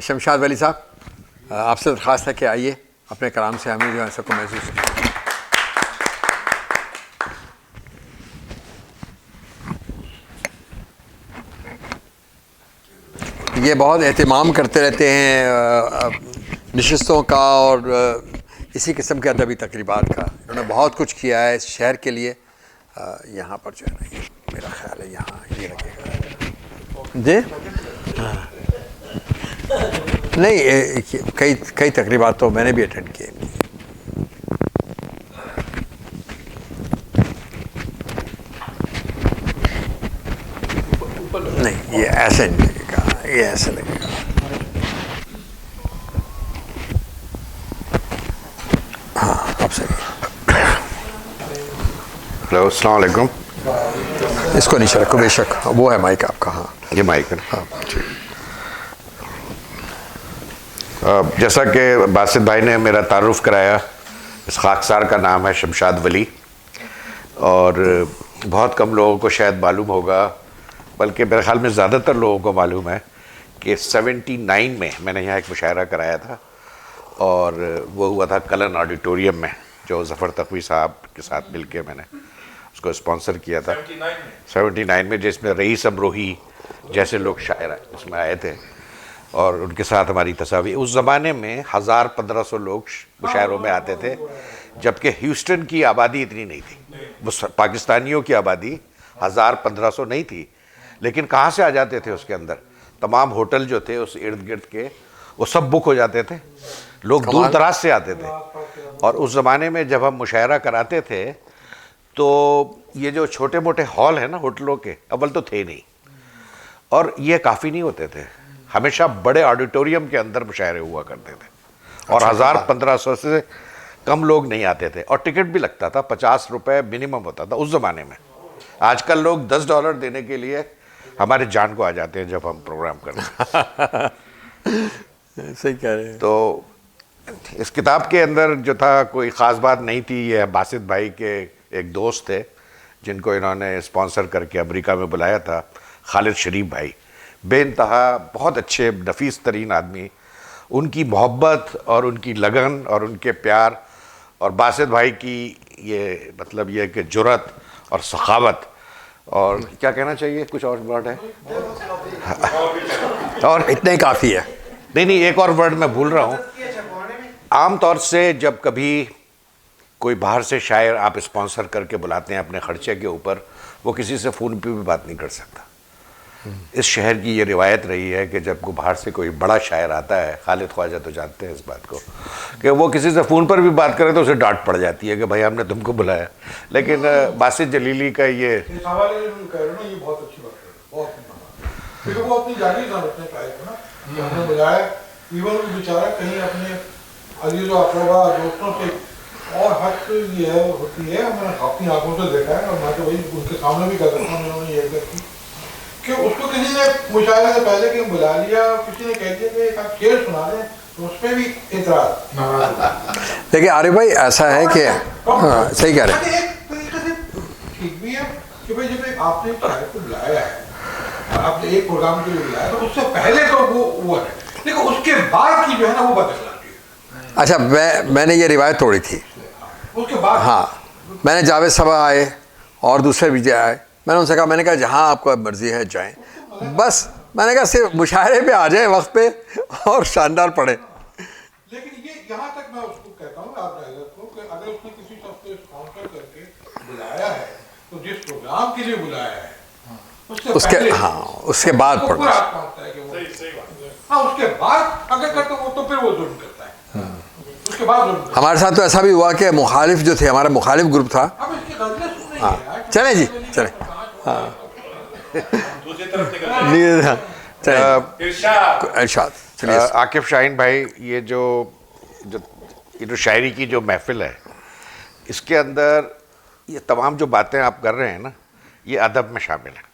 شمشاد ولی صاحب، آپ سے درخواست ہے کہ آئیے، اپنے کلام سے ہمیں جو ہے ایسا کو محسوس کیا۔ یہ بہت اہتمام کرتے رہتے ہیں نشستوں کا اور اسی قسم کے ادبی تقریبات کا۔ انہوں نے بہت کچھ کیا ہے اس شہر کے لیے، یہاں پر جو ہے نا یہ میرا خیال ہے یہاں یہ لگے گا جی نہیں کئی تقریبات تو میں نے بھی اٹینڈ کیے. نہیں یہ ایسے نہیں لگے گا, یہ ایسے لگے گا. ہاں اب صحیح. ہلو السلام علیکم. اس کو نیچے رکھو, بے شک وہ ہے مائک آپ کا. ہاں یہ مائک ہے. جیسا کہ باسط بھائی نے میرا تعارف کرایا, اس خاکسار کا نام ہے شمشاد ولی, اور بہت کم لوگوں کو شاید معلوم ہوگا, بلکہ میرے خیال میں زیادہ تر لوگوں کو معلوم ہے کہ 79 میں میں نے یہاں ایک مشاعرہ کرایا تھا, اور وہ ہوا تھا کلن آڈیٹوریم میں, جو ظفر تقوی صاحب کے ساتھ مل کے میں نے اس کو اسپانسر کیا تھا 79 میں, جس میں رئیس امروہی جیسے لوگ شاعر اس میں آئے تھے, اور ان کے ساتھ ہماری تصاویر. اس زمانے میں 1500 لوگ مشاعروں میں آتے تھے, جبکہ ہیوسٹن کی آبادی اتنی نہیں تھی. پاکستانیوں کی آبادی 1500 نہیں تھی, لیکن کہاں سے آ جاتے تھے اس کے اندر؟ تمام ہوٹل جو تھے اس ارد گرد کے وہ سب بک ہو جاتے تھے, لوگ دور دراز سے آتے تھے. اور اس زمانے میں جب ہم مشاعرہ کراتے تھے تو یہ جو چھوٹے موٹے ہال ہیں نا ہوٹلوں کے, اول تو تھے نہیں, اور یہ کافی نہیں ہوتے تھے. ہمیشہ بڑے آڈیٹوریم کے اندر مشاعرے ہوا کرتے تھے, اور 1500 سے کم لوگ نہیں آتے تھے, اور ٹکٹ بھی لگتا تھا, 50 روپے منیمم ہوتا تھا اس زمانے میں. آج کل لوگ $10 دینے کے لیے ہمارے جان کو آ جاتے ہیں جب ہم پروگرام کرتے ہیں. صحیح کہہ رہے ہیں. تو اس کتاب کے اندر جو تھا کوئی خاص بات نہیں تھی. یہ باسط بھائی کے ایک دوست تھے جن کو انہوں نے اسپانسر کر کے امریکہ میں بلایا تھا, خالد شریف بھائی, بے انتہا بہت اچھے نفیس ترین آدمی. ان کی محبت اور ان کی لگن اور ان کے پیار, اور باسط بھائی کی یہ مطلب یہ کہ جرأت اور سخاوت, اور کیا کہنا چاہیے, کچھ اور ورڈ ہے اور اتنا ہی کافی ہے. نہیں ایک اور ورڈ میں بھول رہا ہوں. عام طور سے جب کبھی کوئی باہر سے شاعر آپ اسپانسر کر کے بلاتے ہیں اپنے خرچے کے اوپر, وہ کسی سے فون پہ بھی بات نہیں کر سکتا. اس شہر کی یہ روایت رہی ہے کہ جب کو باہر سے کوئی بڑا شاعر آتا ہے, خالد خواجہ تو جانتے ہیں اس بات کو, کہ وہ کسی سے فون پر بھی بات کرے تو اسے ڈانٹ پڑ جاتی ہے کہ بھائی ہم نے تم کو بلایا. لیکن باسط جلیلی کا یہ حوالے کہہ رہے ہیں, یہ بہت اچھی بات ہے, بہت کیونکہ وہ اپنی جانی سمجھتے ہیں شاعر کو نا, ہم نے بلایا, ایون وہ بیچارہ کہیں اپنے عزیز و اقربا دوستوں سے, اور حد یہ ہے ہوتی ہے, میں نے اپنی آنکھوں سے دیکھا ہے, اور میں تو وہی ان کے سامنے بھی کہہ سکتا ہوں, انہوں نے یہ کی کہ اس کو کسی نے مشاعرے سے پہلے کہ بلا لیا, کسی نے کہہ دیا کہ ایک آپ شعر سنا دیں, تو اس پہ بھی اعتراض. لیکن عارف بھائی ایسا ہے کہ صحیح کہہ رہے ہیں. ایک طریقے سے ٹھیک بھی ہے کہ بھائی جب آپ نے شاعر کو بلایا ہے, آپ نے ایک پروگرام کے لیے بلایا, تو اس سے پہلے تو وہ ہے, لیکن اس کے بعد کی جو ہے نا وہ بات اخلاقی ہے. اچھا میں نے یہ روایت توڑی تھی. اس کے بعد ہاں میں نے جاوید صاحب آئے اور دوسرے بھی آئے, میں نے ان سے کہا, میں نے کہا جہاں آپ کو مرضی ہے جائیں, بس میں نے کہا صرف مشاعرے پہ آ جائیں وقت پہ اور شاندار پڑھیں. لیکن یہ یہاں تک میں اس کو کہتا ہوں آپ ڈرائیور کو کہ اگر اس نے کسی شخص کو اسپانسر کر کے بلایا ہے تو جس پروگرام کے لیے بلایا ہے اس کے اس کے بعد پڑھنا. ہاں اس کے بعد اگر کرتے وہ تو پھر وہ ظلم کرتا ہے, اس کے بعد ظلم کرتا ہے. ہمارے ساتھ تو ایسا بھی ہوا کہ مخالف جو تھے, ہمارا مخالف گروپ تھا. اب اس کی غلطی سنیں ہاں چلیں جی چلیں. ہاں دوسری طرف ارشاد چلیے. عاقب شاہین بھائی, یہ جو شاعری کی جو محفل ہے, اس کے اندر یہ تمام جو باتیں آپ کر رہے ہیں نا, یہ ادب میں شامل ہیں,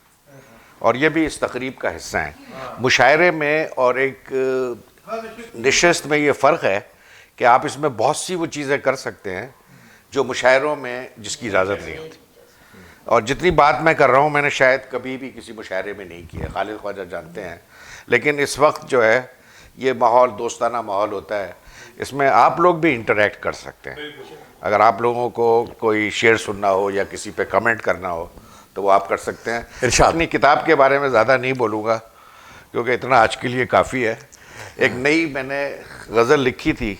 اور یہ بھی اس تقریب کا حصہ ہیں. مشاعرے میں اور ایک نشست میں یہ فرق ہے کہ آپ اس میں بہت سی وہ چیزیں کر سکتے ہیں جو مشاعروں میں جس کی اجازت نہیں ہوتی. اور جتنی بات میں کر رہا ہوں میں نے شاید کبھی بھی کسی مشاعرے میں نہیں کی ہے, خالد خواجہ جانتے ہیں. لیکن اس وقت جو ہے یہ ماحول دوستانہ ماحول ہوتا ہے, اس میں آپ لوگ بھی انٹریکٹ کر سکتے ہیں. اگر آپ لوگوں کو کوئی شعر سننا ہو یا کسی پہ کمنٹ کرنا ہو تو وہ آپ کر سکتے ہیں. اپنی کتاب کے بارے میں زیادہ نہیں بولوں گا کیونکہ اتنا آج کے لیے کافی ہے. ایک نئی میں نے غزل لکھی تھی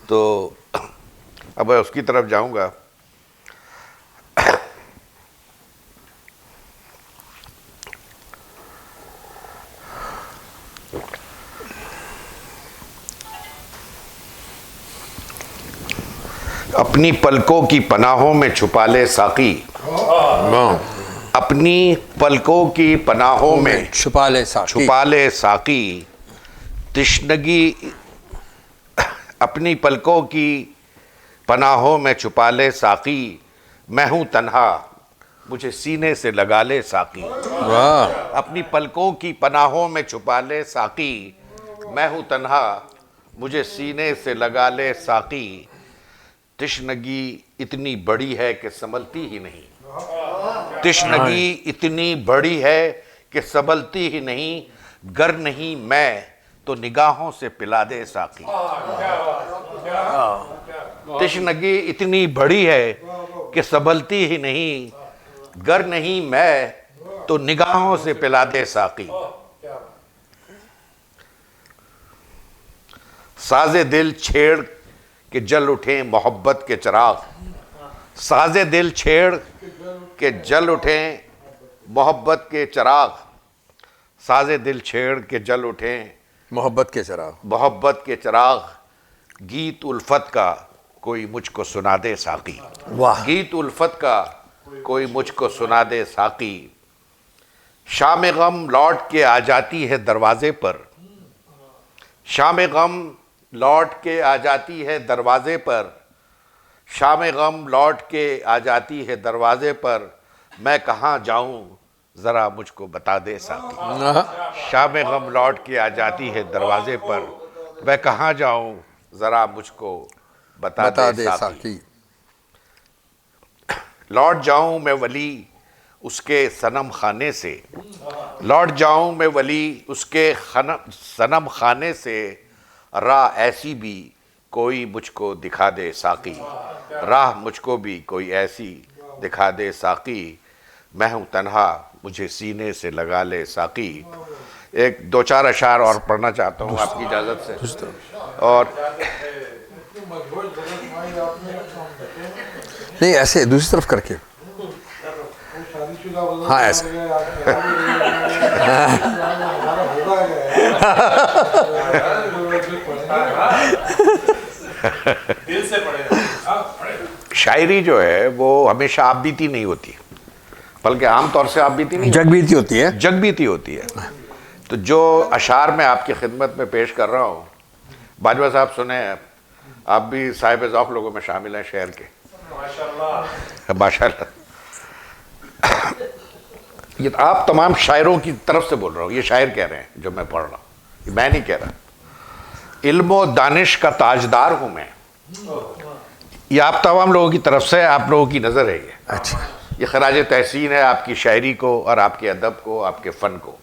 تو اب اس کی طرف جاؤں گا. اپنی پلکوں کی پناہوں میں چھپا لے ساقی، اپنی پلکوں کی پناہوں میں چھپا لے ساقی، چھپا لے ساقی، تشنگی اپنی پلکوں کی پناہوں میں چھپا لے ساقی، میں ہوں تنہا مجھے سینے سے لگا لے ساقی، واہ، اپنی پلکوں کی پناہوں میں چھپا لے ساقی، میں ہوں تنہا مجھے سینے سے لگا لے ساقی، تشنگی اتنی بڑی ہے کہ سنبھلتی ہی نہیں، تشنگی اتنی بڑی ہے کہ سنبھلتی ہی نہیں، گر نہیں میں تو نگاہوں سے پلا دے ساقی، تشنگی اتنی بڑی ہے کہ سنبھلتی ہی نہیں، گر نہیں میں تو نگاہوں سے پلا دے ساقی، ساز دل چھیڑ کہ جل اٹھیں محبت کے چراغ، ساز دل چھیڑ کہ جل اٹھیں محبت کے چراغ، ساز دل چھیڑ کہ جل اٹھیں محبت کے چراغ، محبت کے چراغ، گیت الفت کا کوئی مجھ کو سنا دے ساقی، واہ، گیت الفت کا کوئی مجھ کو سنا دے ساقی، شام غم لوٹ کے آ جاتی ہے دروازے پر، شام غم لوٹ کے آ جاتی ہے دروازے پر، شام غم لوٹ کے آ جاتی ہے دروازے پر، میں کہاں جاؤں ذرا مجھ کو بتا دے ساقی، شام غم لوٹ کے آ جاتی ہے دروازے پر، میں کہاں جاؤں ذرا مجھ کو بتا بتا دے دے ساقی، ساقی، لوٹ جاؤں میں ولی اس کے صنم خانے سے، لوٹ جاؤں میں ولی اس کے صنم خانے سے، راہ ایسی بھی کوئی مجھ کو دکھا دے ساقی، راہ مجھ کو بھی کوئی ایسی دکھا دے ساقی، میں ہوں تنہا مجھے سینے سے لگا لے ساقی، ایک دو چار اشعار اور پڑھنا چاہتا ہوں آپ کی اجازت سے، اور نہیں ایسے دوسری طرف کر کے، ہاں ایسے، شاعری جو ہے وہ ہمیشہ آپ بیتی نہیں ہوتی، بلکہ عام طور سے آپ بیتی نہیں جگ بیتی ہوتی ہے، جگ بیتی ہوتی ہے، تو جو اشعار میں آپ کی خدمت میں پیش کر رہا ہوں، باجوہ صاحب سنیں، آپ بھی صاحب ذوق لوگوں میں شامل ہیں شعر کے، ماشاءاللہ، یہ آپ تمام شاعروں کی طرف سے بول رہا ہوں، یہ شاعر کہہ رہے ہیں جو میں پڑھ رہا ہوں، یہ میں نہیں کہہ رہا، علم و دانش کا تاجدار ہوں میں، یہ آپ تمام لوگوں کی طرف سے آپ لوگوں کی نظر ہے، یہ اچھا، یہ خراج تحسین ہے آپ کی شاعری کو اور آپ کے ادب کو، آپ کے فن کو،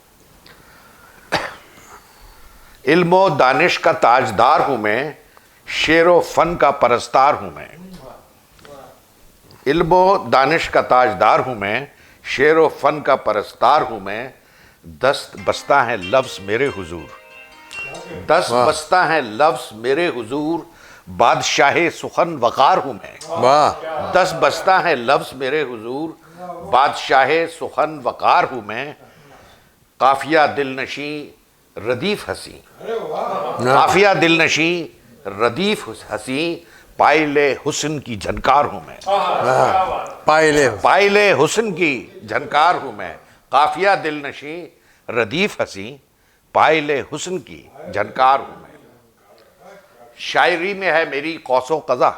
علم و دانش کا تاجدار ہوں میں، شعر و فن کا پرستار ہوں میں، علم و دانش کا تاجدار ہوں میں، شعر و فن کا پرستار ہوں میں، دست بستہ ہیں لفظ میرے حضور، دست بستہ ہیں لفظ میرے حضور، بادشاہ سخن وقار ہوں میں، واہ، دست بستہ ہیں لفظ میرے حضور، بادشاہ سخن وقار ہوں میں، قافیہ دل نشیں ردیف ہنسی، قافیہ دل نشیں ردیف ہنسی، پائل حسن کی جھنکار ہوں میں، پائلے، پائل حسن کی جھنکار ہوں میں، قافیہ دل نشیں ردیف ہنسی، پائل حسن کی جھنکار ہوں میں، شاعری میں ہے میری قوس و قزح،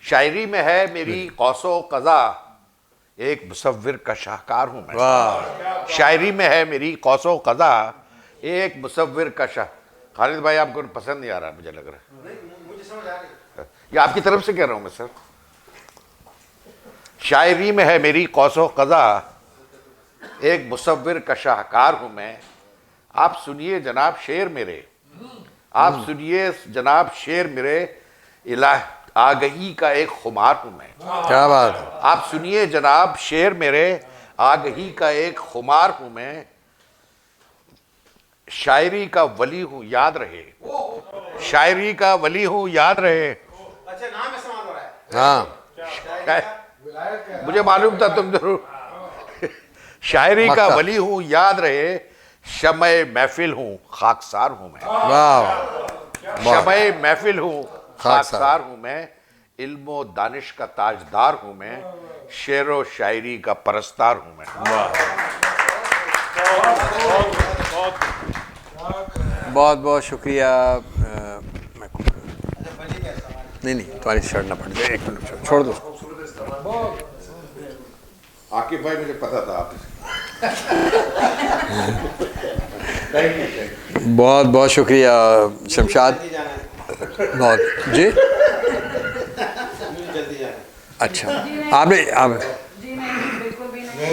شاعری میں ہے میری قوس و قزح، ایک مصور کا شاہکار ہوں میں، واہ، شاعری میں ہے میری قوس و قزح، ایک مصور کا خالد بھائی آپ کو پسند نہیں آ رہا مجھے لگ رہا ہے، یہ آپ کی طرف سے کہہ رہا ہوں میں سر، شاعری میں ہے میری قوس و قزح، ایک مصور کا شاہکار ہوں میں، آپ سنیے جناب شعر میرے، آپ سنیے جناب شعر میرے، الہ آگہی کا ایک خمار ہوں میں، کیا بات ہے، آپ سنیے جناب شعر میرے، آگہی کا ایک خمار ہوں میں، شاعری کا ولی ہوں یاد رہے، شاعری کا ولی ہوں یاد رہے، ہاں، مجھے معلوم تھا تم ضرور، شاعری کا ولی ہوں یاد رہے، شمع محفل ہوں خاکسار ہوں میں، واہ، شمع محفل ہوں خاکسار ہوں میں، علم و دانش کا تاجدار ہوں میں، شعر و شاعری کا پرستار ہوں میں۔ بہت بہت شکریہ۔ نہیں تمہاری شرٹ نہ پڑ جائے، ایک منٹ چھوڑ دو۔ عاقب بھائی مجھے پتا تھا آپ بہت بہت شکریہ شمشاد۔ بہت جی اچھا، آپ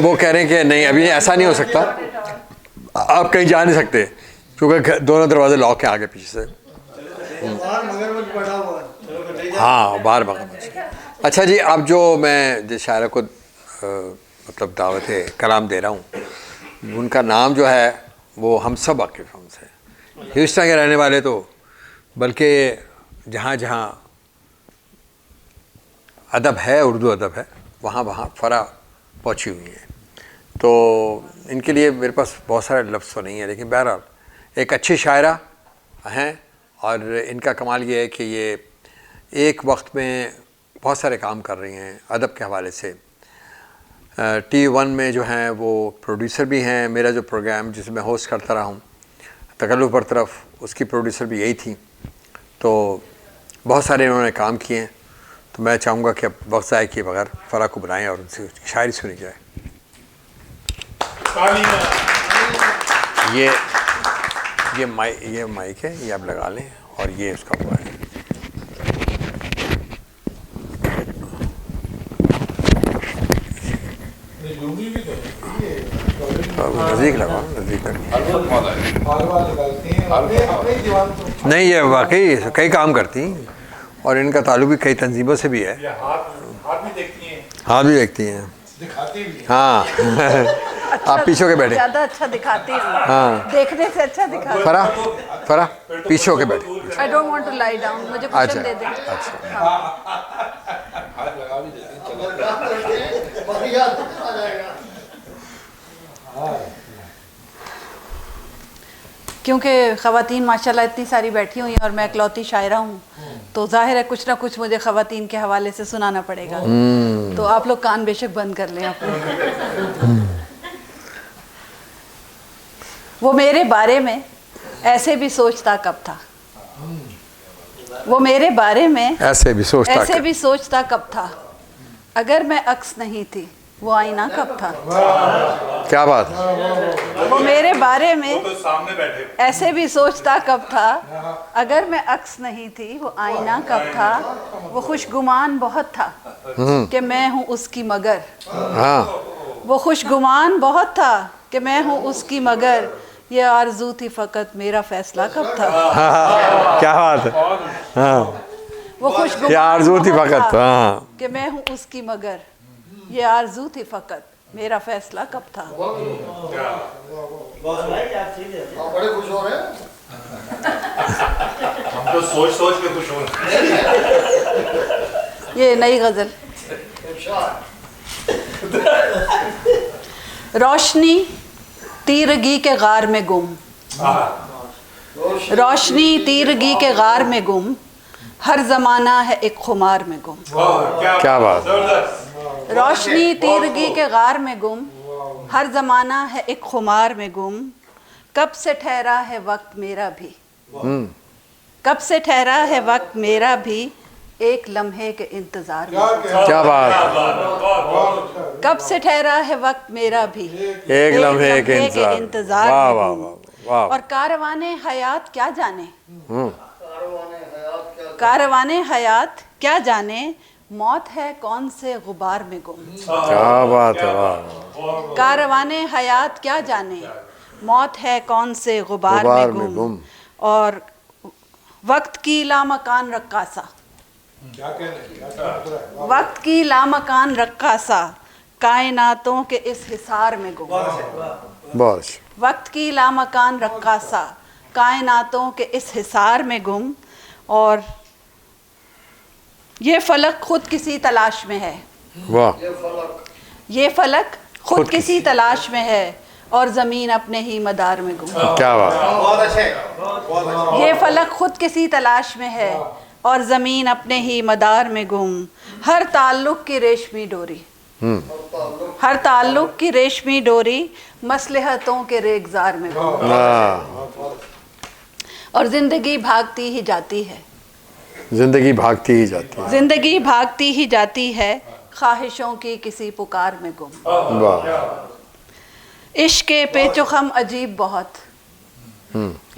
وہ کہہ رہے ہیں کہ نہیں ابھی ایسا نہیں ہو سکتا، آپ کہیں جا نہیں سکتے کیونکہ دونوں دروازے لاک ہیں آگے پیچھے سے۔ ہاں باہر مگر۔ اچھا جی، اب جو میں جس شاعرہ کو مطلب دعوت کلام دے رہا ہوں، ان کا نام جو ہے وہ ہم سب واقف ہیں ان سے، ہیوسٹن کے رہنے والے تو بلکہ جہاں جہاں ادب ہے، اردو ادب ہے، وہاں وہاں فرا پہنچی ہوئی ہیں۔ تو ان کے لیے میرے پاس بہت سارے لفظ تو نہیں ہیں، لیکن بہرحال ایک اچھی شاعرہ ہیں، اور ان کا کمال یہ ہے کہ یہ ایک وقت میں بہت سارے کام کر رہی ہیں ادب کے حوالے سے۔ ٹی 1 میں جو ہیں وہ پروڈیوسر بھی ہیں، میرا جو پروگرام جسے میں ہوسٹ کرتا رہا ہوں تکلف برطرف، اس کی پروڈیوسر بھی یہی تھی۔ تو بہت سارے انہوں نے کام کیے ہیں، تو میں چاہوں گا کہ اب وقت ضائع کیے بغیر فرا کو بلائیں اور ان سے شاعری سنی جائے۔ یہ مائک ہے، یہ آپ لگا لیں، اور یہ اس کا ہوا ہے۔ نزدیک لگاؤ، نزدیک کر نہیں، یہ واقعی کئی کام کرتی ہیں، اور ان کا تعلق بھی کئی تنظیموں سے بھی ہے۔ ہاتھ بھی دیکھتی ہیں، ہاں۔ آپ پیچھے ہو کے بیٹھے، زیادہ اچھا دکھاتی ہوں، ہاں۔ دیکھنے سے اچھا دکھاتی فرا پیچھے ہو کے بیٹھے۔ I don't want to lie down، مجھے کشن دے دیں۔ کیونکہ خواتین ماشاءاللہ اتنی ساری بیٹھی ہوئی ہیں اور میں اکلوتی شاعرہ ہوں، تو ظاہر ہے کچھ نہ کچھ مجھے خواتین کے حوالے سے سنانا پڑے گا، تو آپ لوگ کان بے شک بند کر لیں اپنے۔ وہ میرے بارے میں ایسے بھی سوچتا کب تھا، وہ میرے بارے میں ایسے بھی سوچتا کب تھا، اگر میں عکس نہیں تھی وہ آئینہ کب تھا۔ کیا بات، وہ میرے بارے میں ایسے بھی سوچتا کب تھا، اگر میں عکس نہیں تھی وہ آئینہ کب تھا۔ وہ خوشگمان بہت تھا کہ میں ہوں اس کی مگر، وہ خوشگمان بہت تھا کہ میں ہوں اس کی مگر، یہ آرزو تھی فقط میرا فیصلہ کب تھا۔ کیا بات ہے، وہ خوشگمان یہ آرزو تھی فقط، کہ میں ہوں اس کی مگر، یہ آرزو تھی فقط میرا فیصلہ کب تھا۔ بڑے خوش ہو رہے ہیں، ہم تو سوچ سوچ کے خوش ہو رہے ہیں۔ یہ نئی غزل۔ روشنی تیرگی کے غار میں گم، روشنی تیرگی کے غار میں گم، ہر زمانہ ہے ایک خمار میں گم۔ کیا بات، روشنی تیرگی کے غار میں گم، ہر زمانہ ہے ایک خمار میں گم، کب سے ٹھہرا ہے وقت میرا بھی، کب سے ٹھہرا ہے وقت میرا بھی، ایک لمحے کے انتظار میں۔ کیا بات، کب سے ٹھہرا ہے وقت میرا بھی، ایک لمحے کے انتظار میں واہ ہوں۔ واہ واہ، اور کاروان حیات کیا جانے، کاروان حیات کیا جانے، موت ہے کون سے غبار میں گم۔ کیا بات ہے، واہ، کاروان حیات کیا جانے، موت ہے کون سے غبار میں گم، اور وقت کی لامکان رقاصہ، وقت کی لامکان رقاصہ، کائناتوں کے اس حصار میں گم۔ بہت وقت کی لامکان رقاصہ، کائناتوں کے اس حصار میں گم، اور یہ فلک خود کسی تلاش میں ہے، واہ، یہ فلک خود کسی تلاش میں ہے، اور زمین اپنے ہی مدار میں گم۔ کیا بات، یہ فلک خود کسی تلاش میں ہے، اور زمین اپنے ہی مدار میں گم، ہر تعلق کی ریشمی ڈوری، ہر تعلق کی ریشمی ڈوری مصلحتوں کے ریگزار میں گم، اور زندگی بھاگتی ہی جاتی ہے، زندگی بھاگتی ہی جاتی ہے، زندگی بھاگتی ہی جاتی ہے خواہشوں کی کسی پکار میں گم۔ واہ، عشق کے پیچ و خم عجیب بہت،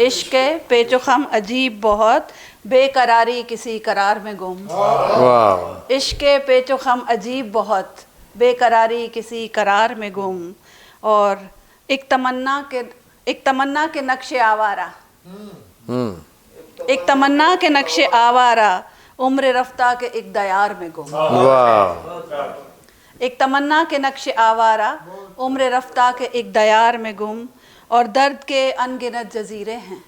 عشق کے پیچ و خم عجیب بہت، بے قراری کسی قرار میں گم، واہ، عشق کے پیچ و خم عجیب بہت، بے قراری کسی قرار میں گم، اور ایک تمنا کے نقش آوارہ، ایک تمنا کے نقش آوارہ عمر رفتہ کے ایک دیار میں گم، واہ، ایک تمنا کے نقش آوارہ عمر رفتہ کے ایک دیار میں گم، اور درد کے ان گنت جزیرے ہیں،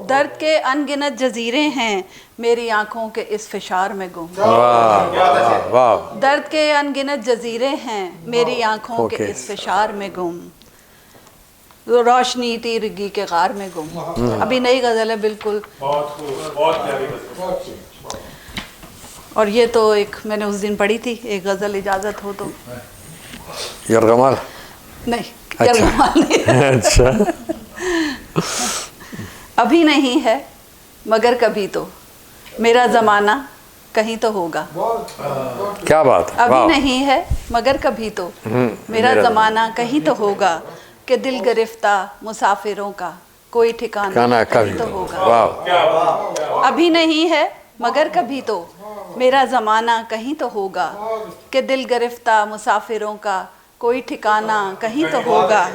درد کے ان گنت جزیرے ہیں میری آنکھوں کے اس فشار میں گم، واہ، واہ، درد کے ان گنت جزیرے ہیں میری آنکھوں کے اس فشار میں گم، روشنی تیرگی کے غار میں گم۔ ابھی نئی غزل ہے بالکل، بہت خوب، بہت پیاری غزل۔ اور یہ تو ایک میں نے اس دن پڑھی تھی، ایک غزل اجازت ہو تو۔ یرغمال، نہیں، اچھا، یرغمال نہیں، اچھا، ابھی نہیں ہے مگر کبھی تو میرا زمانہ کہیں تو ہوگا، کیا بات ہے، ابھی واہ، نہیں ہے مگر کبھی تو میرا زمانہ کہیں تو ہوگا، کہ دل گرفتہ مسافروں کا کوئی ٹھکانہ کانا کہیں کبھی تو ہوگا، واہ، ابھی نہیں ہے مگر کبھی تو میرا زمانہ کہیں تو ہوگا، کہ دل گرفتہ مسافروں کا کوئی ٹھکانہ کہیں تو ہوگا،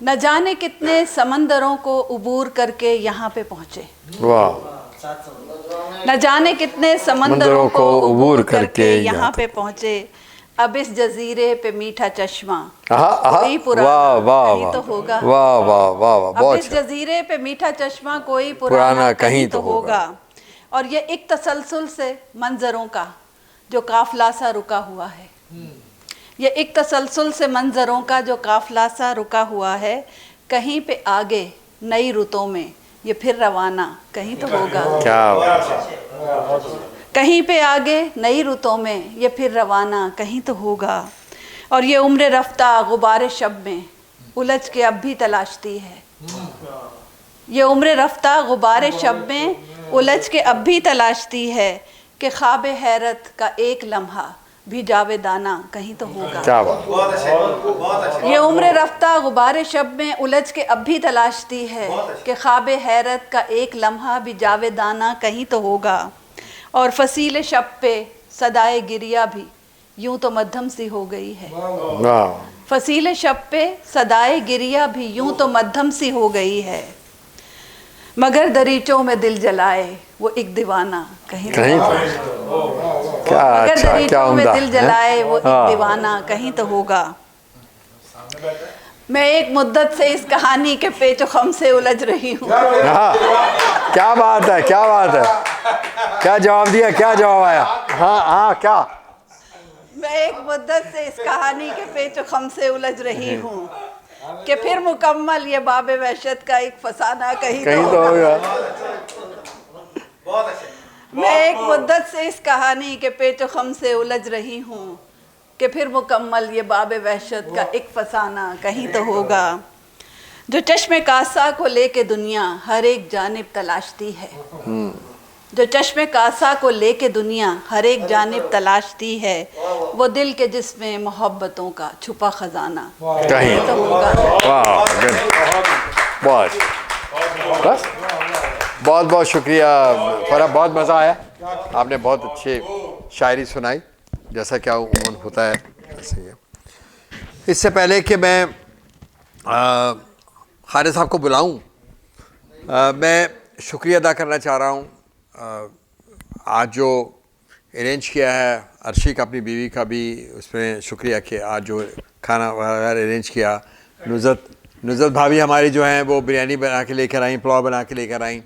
نہ جانے کتنے سمندروں کو عبور کر کے یہاں پہ پہنچے، واہ، نہ جانے کتنے سمندروں کو عبور کر کے یہاں پہ پہنچے، اب اس جزیرے پہ میٹھا چشمہ کوئی پرانا واہ، واہ، کہیں تو ہوگا، واہ، واہ، واہ، واہ، اب بہت اس اچھا، جزیرے پہ میٹھا چشمہ کوئی پرانا پرانا کہیں کہیں تو تو ہوگا، اور یہ ایک تسلسل سے منظروں کا جو قافلہ سا رکا ہوا ہے، یہ ایک تسلسل سے منظروں کا جو قافلہ سا رکا ہوا ہے، کہیں پہ آگے نئی رتوں میں یہ پھر روانہ کہیں تو ہوگا، کیا بات ہے، کہیں پہ آگے نئی رتوں میں یہ پھر روانہ کہیں تو ہوگا، اور یہ عمر رفتہ غبار شب میں الجھ کے اب بھی تلاشتی ہے، یہ عمر رفتہ غبار شب میں الجھ کے اب بھی تلاشتی ہے، کہ خواب حیرت کا ایک لمحہ بھی جاویدانہ کہیں تو ہوگا، کیا بات، یہ عمر رفتہ غبار شب میں الجھ کے اب بھی تلاشتی ہے، کہ خواب حیرت کا ایک لمحہ بھی جاویدانہ کہیں تو ہوگا، اور فصیل شب پہ صدائے گریہ بھی یوں تو مدھم سی ہو گئی ہے، واہ، فصیل شب پہ صدائے گریہ بھی یوں تو مدھم سی ہو گئی ہے، مگر دریچوں میں دل جلائے وہ ایک دیوانہ کہیں تو کہیں ہوگا، تو، کیا مگر اچھا، کیا دریچوں میں عمدہ، دل جلائے وہ ہاں، ایک دیوانہ کہیں تو ہوگا، میں ایک مدت سے اس کہانی کے پیچ و خم سے الجھ رہی ہوں، ہاں، کیا بات ہے، کیا بات ہے، کیا جواب دیا، کیا جواب آیا، ہاں، ہاں، کیا، میں ایک مدت سے اس کہانی کے پیچ و خم سے الجھ رہی ہوں، کہ پھر مکمل یہ باب وحشت کا ایک فسانہ کہیں کہیں تو تو ہوگا، ہوگا، میں ایک مدت سے اس کہانی کے پیچ و خم سے الجھ رہی ہوں، کہ پھر مکمل یہ باب وحشت کا ایک فسانہ کہیں تو ہوگا، جو چشم کاسا کو لے کے دنیا ہر ایک جانب تلاشتی ہے، جو چشم کاسا کو لے کے دنیا ہر ایک جانب تلاشتی ہے، وہ دل کے جس میں محبتوں کا چھپا خزانہ کہیں تو ہوگا، واہ، بہت، بس، بہت بہت شکریہ فرح، بہت مزہ آیا، آپ نے بہت اچھی شاعری سنائی، جیسا کیا عموماً ہوتا ہے ایسے ہی ہے۔ اس سے پہلے کہ میں خالد صاحب کو بلاؤں، میں شکریہ ادا کرنا چاہ رہا ہوں، آج جو ارینج کیا ہے عرشی کا، اپنی بیوی کا بھی اس میں شکریہ کہ آج جو کھانا وغیرہ ارینج کیا، نزت بھابھی ہماری جو ہیں وہ بریانی بنا کے لے کر آئیں، پلاؤ بنا کے لے کر آئیں،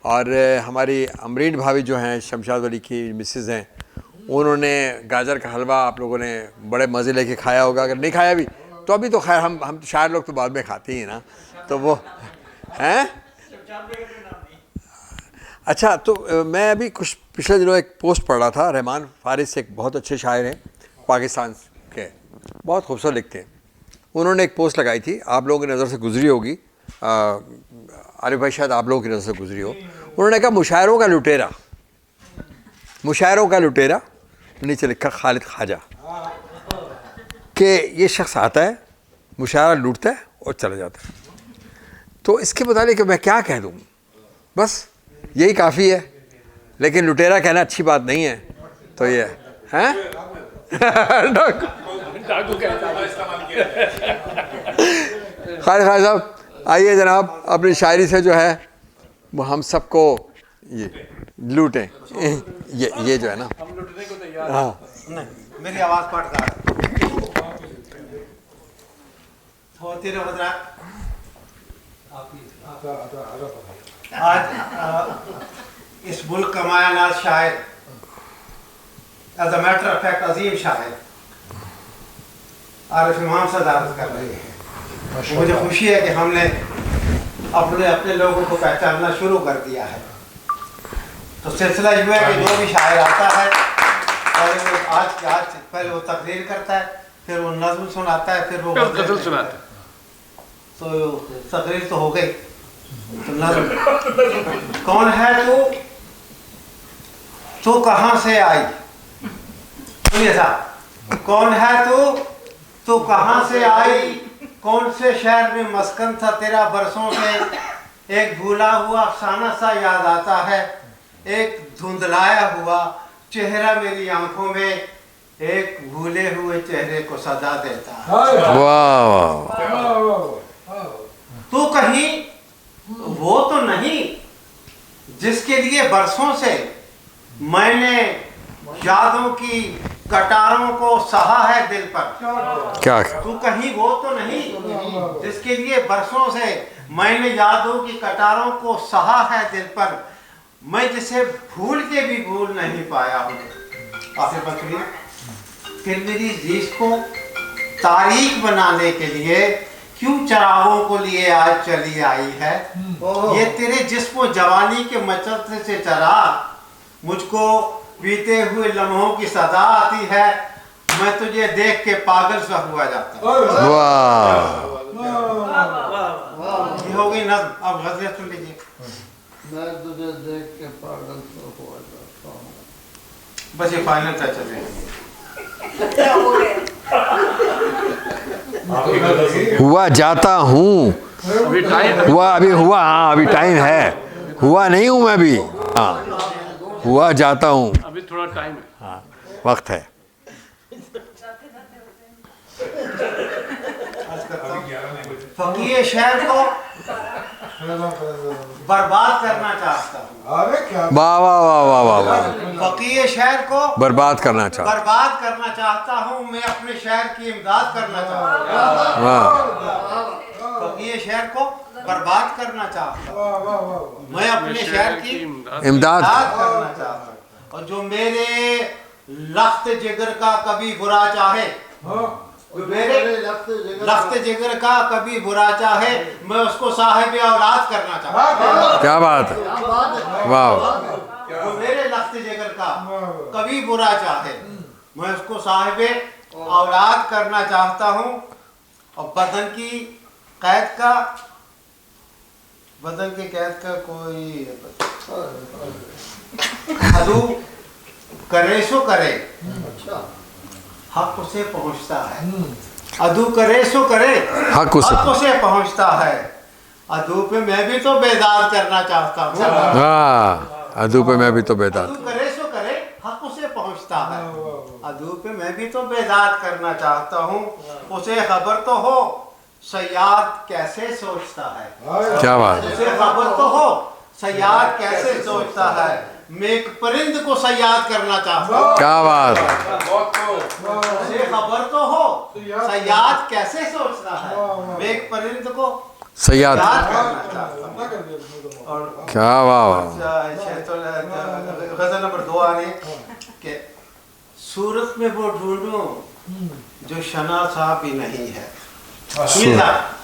اور ہماری امرین بھابھی جو ہیں شمشاد ولی کی مسز ہیں، انہوں نے گاجر کا حلوہ آپ لوگوں نے بڑے مزے لے کے کھایا ہوگا، اگر نہیں کھایا بھی تو ابھی تو خیر ہم شاعر لوگ تو بعد میں کھاتے ہی نا، تو وہ ہیں، اچھا تو میں ابھی کچھ پچھلے دنوں ایک پوسٹ پڑھ رہا تھا. رحمان فارس ایک بہت اچھے شاعر ہیں پاکستان کے, بہت خوبصورت لکھتے ہیں. انہوں نے ایک پوسٹ لگائی تھی, آپ لوگوں کی نظر سے گزری ہوگی, عارف بھائی شاید آپ لوگوں کی نظر سے گزری ہو. انہوں نے کہا مشاعروں کا لٹیرا, مشاعروں کا لٹیرا, نیچے لکھا خالد خواجہ, کہ یہ شخص آتا ہے مشاعرہ لوٹتا ہے اور چلا جاتا ہے. تو اس کے متعلق میں کیا کہہ دوں, بس یہی کافی ہے. لیکن لٹیرا کہنا اچھی بات نہیں ہے. تو یہ ہے خالد خواجہ صاحب, آئیے جناب, اپنی شاعری سے جو ہے وہ ہم سب کو یہ لوٹیں. یہ جو ہے نا, ہاں میری آواز پڑتا ہے ہوتی رہے حضرات. آج اس ملک کا مایہ ناز شاعر, as a matter of fact عظیم شاعر عارف امام صدارت کر رہے ہیں. مجھے خوشی ہے کہ ہم نے اپنے لوگوں کو پہچاننا شروع کر دیا ہے. تو سلسلہ یہ ہے کہ جو بھی شاعر آتا ہے آج پہلے وہ تقریر کرتا ہے, پھر وہ نظم سناتا ہے, پھر وہ غزل سناتا ہے. تو تقریر تو ہو گئی, تو نظم. کون ہے تو کہاں سے آئی, سنیے صاحب, کون ہے تو کہاں سے آئی, کون سے شہر میں مسکن تھا تیرا برسوں سے, ایک بھولا ہوا افسانہ سا یاد آتا ہے, ایک دھندلایا ہوا چہرہ میری آنکھوں میں, ایک بھولے ہوئے چہرے کو صدا دیتا ہے. تو کہیں وہ تو نہیں جس کے لیے برسوں سے میں نے یادوں کی کٹاروں کو سہا ہے دل پر. کیا تو کہیں وہ تو نہیں جس کے لیے برسوں سے میں نے یادوں کی کٹاروں کو سہا ہے دل پر, میں جسے بھول کے بھی بھول نہیں پایا ہوں. آصف بکری, پھر میری زیست کو تاریخ بنانے کے لیے کیوں چراغوں کو لیے آج چلی آئی ہے. یہ تیرے جسم و جوانی کے مچلتے سے چراغ, مجھ کو بیتے ہوئے لمحوں کی صدا آتی ہے, میں تجھے دیکھ کے پاگل سا ہوا جاتا ہوں. یہ ہو گئی نظم. اب غزلیں سن لیجیے. میں تجھے دیکھ کے پاگل سا ہوا جاتا ہوں. بس یہ فائنل ٹچ ہے. ہوا جاتا ہوں, ہوا ابھی ہوا, ہاں ابھی ٹائم ہے, ہوا نہیں ہوں میں ابھی, ہاں ہوا جاتا ہوں, ابھی تھوڑا ٹائم ہے, ہاں وقت ہے. فقیہ شہر کو برباد کرنا چاہتا ہوں. واہ واہ واہ واہ واہ واہ, فقیہ شہر کو برباد کرنا چاہتا, برباد کرنا چاہتا ہوں. میں اپنے شہر کی امداد کرنا چاہتا واہ, ہوں. فقیہ شہر کو برباد کرنا چاہتا ہوں. میں اپنے شہر کی امداد کرنا چاہتا ہوں. اور جو میرے لخت جگر کا کبھی برا چاہے, میرے لخت جگر کا کبھی برا چاہے, میں اس کو صاحب اولاد کرنا چاہتا ہوں. کیا بات ہے, واہ. جو میرے لخت جگر کا کبھی برا چاہے, میں اس کو صاحب اولاد کرنا چاہتا ہوں. اور بدن کی قید کا کوئی عدو کرے سو کرے, حق اسے پہنچتا ہے. عدو کرے سو کرے, حق اسے پہنچتا ہے. عدو پہ میں بھی تو بیداد کرنا چاہتا ہوں. ہاں, ادو پہ میں بھی تو بیداد. عدو کرے سو کرے, حق اسے پہنچتا ہے. عدو پہ میں بھی تو بیداد کرنا چاہتا ہوں. اسے خبر تو ہو صیاد کیسے سوچتا ہے. کیا بات, اسے خبر تو ہو صیاد کیسے سوچتا ہے. میں ایک پرند کو صیاد کرنا چاہتا ہوں. کیا بات, اسے خبر تو ہو صیاد کیسے سوچتا ہے. میں ایک پرند کو سیاد, کرنا چاہتا ہوں. اور کیا واہ. غزل نمبر 2 آنے کہ صورت میں وہ ڈھونڈوں جو شناسا بھی نہیں ہے.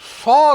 100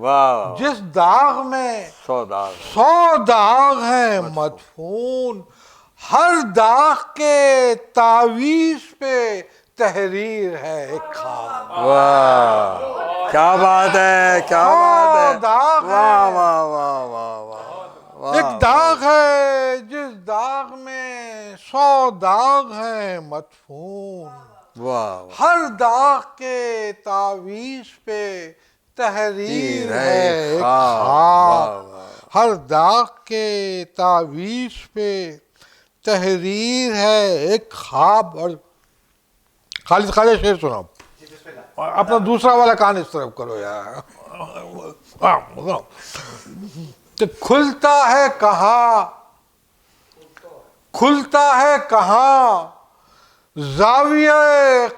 واہ جس داغ میں 100 داغ 100 داغ ہیں مدفون، ہر داغ کے تعویذ پہ تحریر ہے ایک خواب. واہ کیا بات ہے کیا بات ہے 100 داغ واہ ہیں. واہ واہ واہ واہ ایک داغ ہے جس داغ میں 100 داغ ہیں مدفون، واہ ہر داغ کے تعویذ پہ تحریر ہے ایک خواب. ہر داغ کے تعویذ پہ تحریر ہے ایک خواب. اور خالد خالد شعر سناؤ، اپنا دوسرا والا کان اس طرف کرو یار. کہ کھلتا ہے کہاں، کھلتا ہے کہاں زاویہ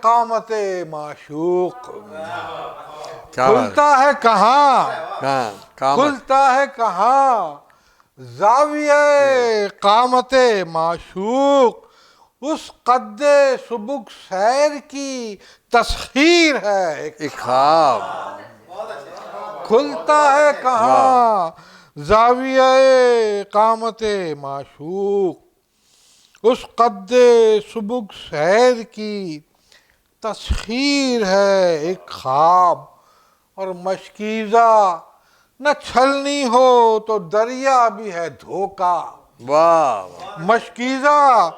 قامت معشوق، کھلتا ہے کہاں، کھلتا ہے کہاں زاویہ قامت معشوق، اس قد سبک سیر کی تسخیر ہے ایک خواب. کھلتا ہے کہاں زاویہ قامت معشوق، اس قد سبک سیر کی تسخیر ہے ایک خواب. اور مشکیزہ نہ چھلنی ہو تو دریا بھی ہے دھوکا، واہ مشکیزہ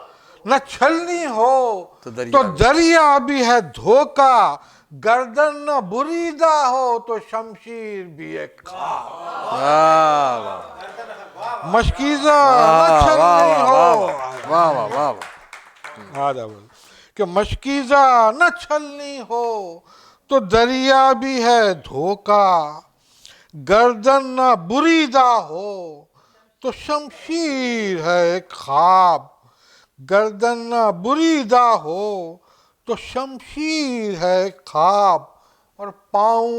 نہ چھلنی ہو تو تو دریا بھی ہے دھوکا، گردن نہ بریدہ ہو تو شمشیر بھی ایک خواب. واہ مشکیزہ نہ چھلنی ہو واہ واہ واہ کہ مشکیزہ نہ چھلنی ہو تو دریا بھی ہے دھوکا، گردن نہ بریدہ ہو تو شمشیر ہے ایک خواب، گردن نہ بریدہ ہو تو شمشیر ہے ایک خواب. اور پاؤں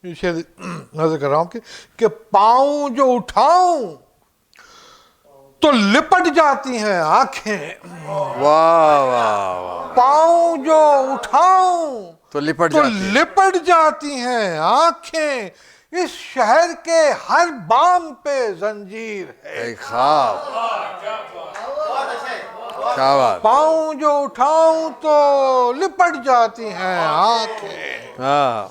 نظر کر رہا ہوں کہ پاؤں جو اٹھاؤں تو لپٹ جاتی ہیں آنکھیں، واہ واہ پاؤں جو اٹھاؤں تو لپٹ تو جاتی لپٹ جاتی ہیں آنکھیں، اس شہر کے ہر بام پہ زنجیر ہے. ایک خواب. کیا بات. پاؤں جو اٹھاؤں تو لپٹ جاتی ہیں آنکھیں، ہاں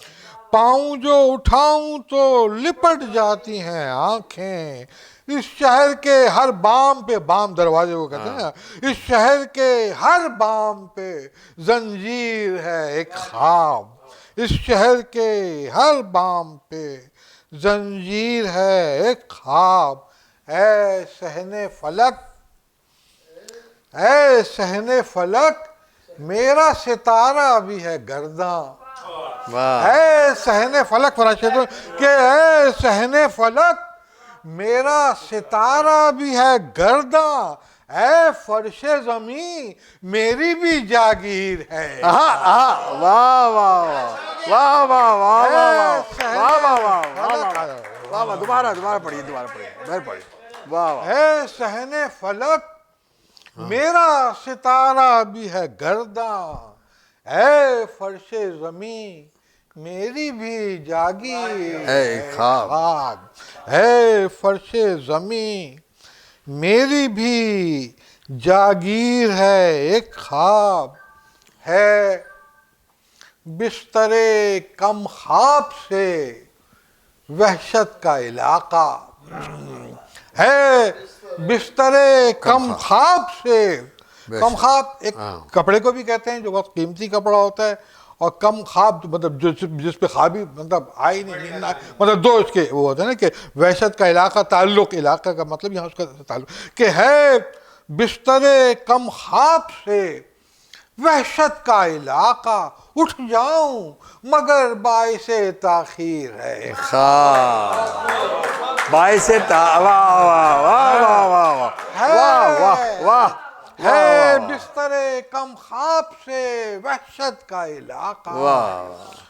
پاؤں جو اٹھاؤں تو لپٹ جاتی ہیں آنکھیں، اس شہر کے ہر بام پہ، بام دروازے کو کہتے ہیں نا، اس شہر کے ہر بام پہ زنجیر ہے ایک خواب، اس شہر کے ہر بام پہ زنجیر ہے ایک خواب. اے صحن فلک، اے صحن فلک میرا ستارہ بھی ہے گرداں. واہ اے صحن فلک کہ اے صحن فلک میرا ستارہ بھی ہے گرداں، اے فرش زمین میری بھی جاگیر ہے. واہ واہ واہ واہ واہ واہ واہ دوبارہ پڑھیے بہر پڑھیے. واہ واہ اے صحن فلک میرا ستارہ بھی ہے گرداں، اے فرش زمین میری بھی جاگیر ہے ایک خواب. اے فرش زمین میری بھی جاگیر ہے ایک خواب. ہے بستر کم خواب سے وحشت کا علاقہ، ہے بستر کم خواب سے. کم خواب ایک کپڑے کو بھی کہتے ہیں جو بہت قیمتی کپڑا ہوتا ہے، اور کم خواب مطلب جس پہ خوابی مطلب آئی نہیں، مطلب دو اس کے وہ ہوتے ہیں نا، کہ وحشت کا علاقہ، تعلق علاقہ کا مطلب یہاں اس کا تعلق کہ ہے بستر کم خواب سے وحشت کا علاقہ، اٹھ جاؤں مگر باعث تاخیر ہے. باعث واہ واہ واہ واہ واہ واہ ہے بستر کم خواب سے وحشت کا علاقہ،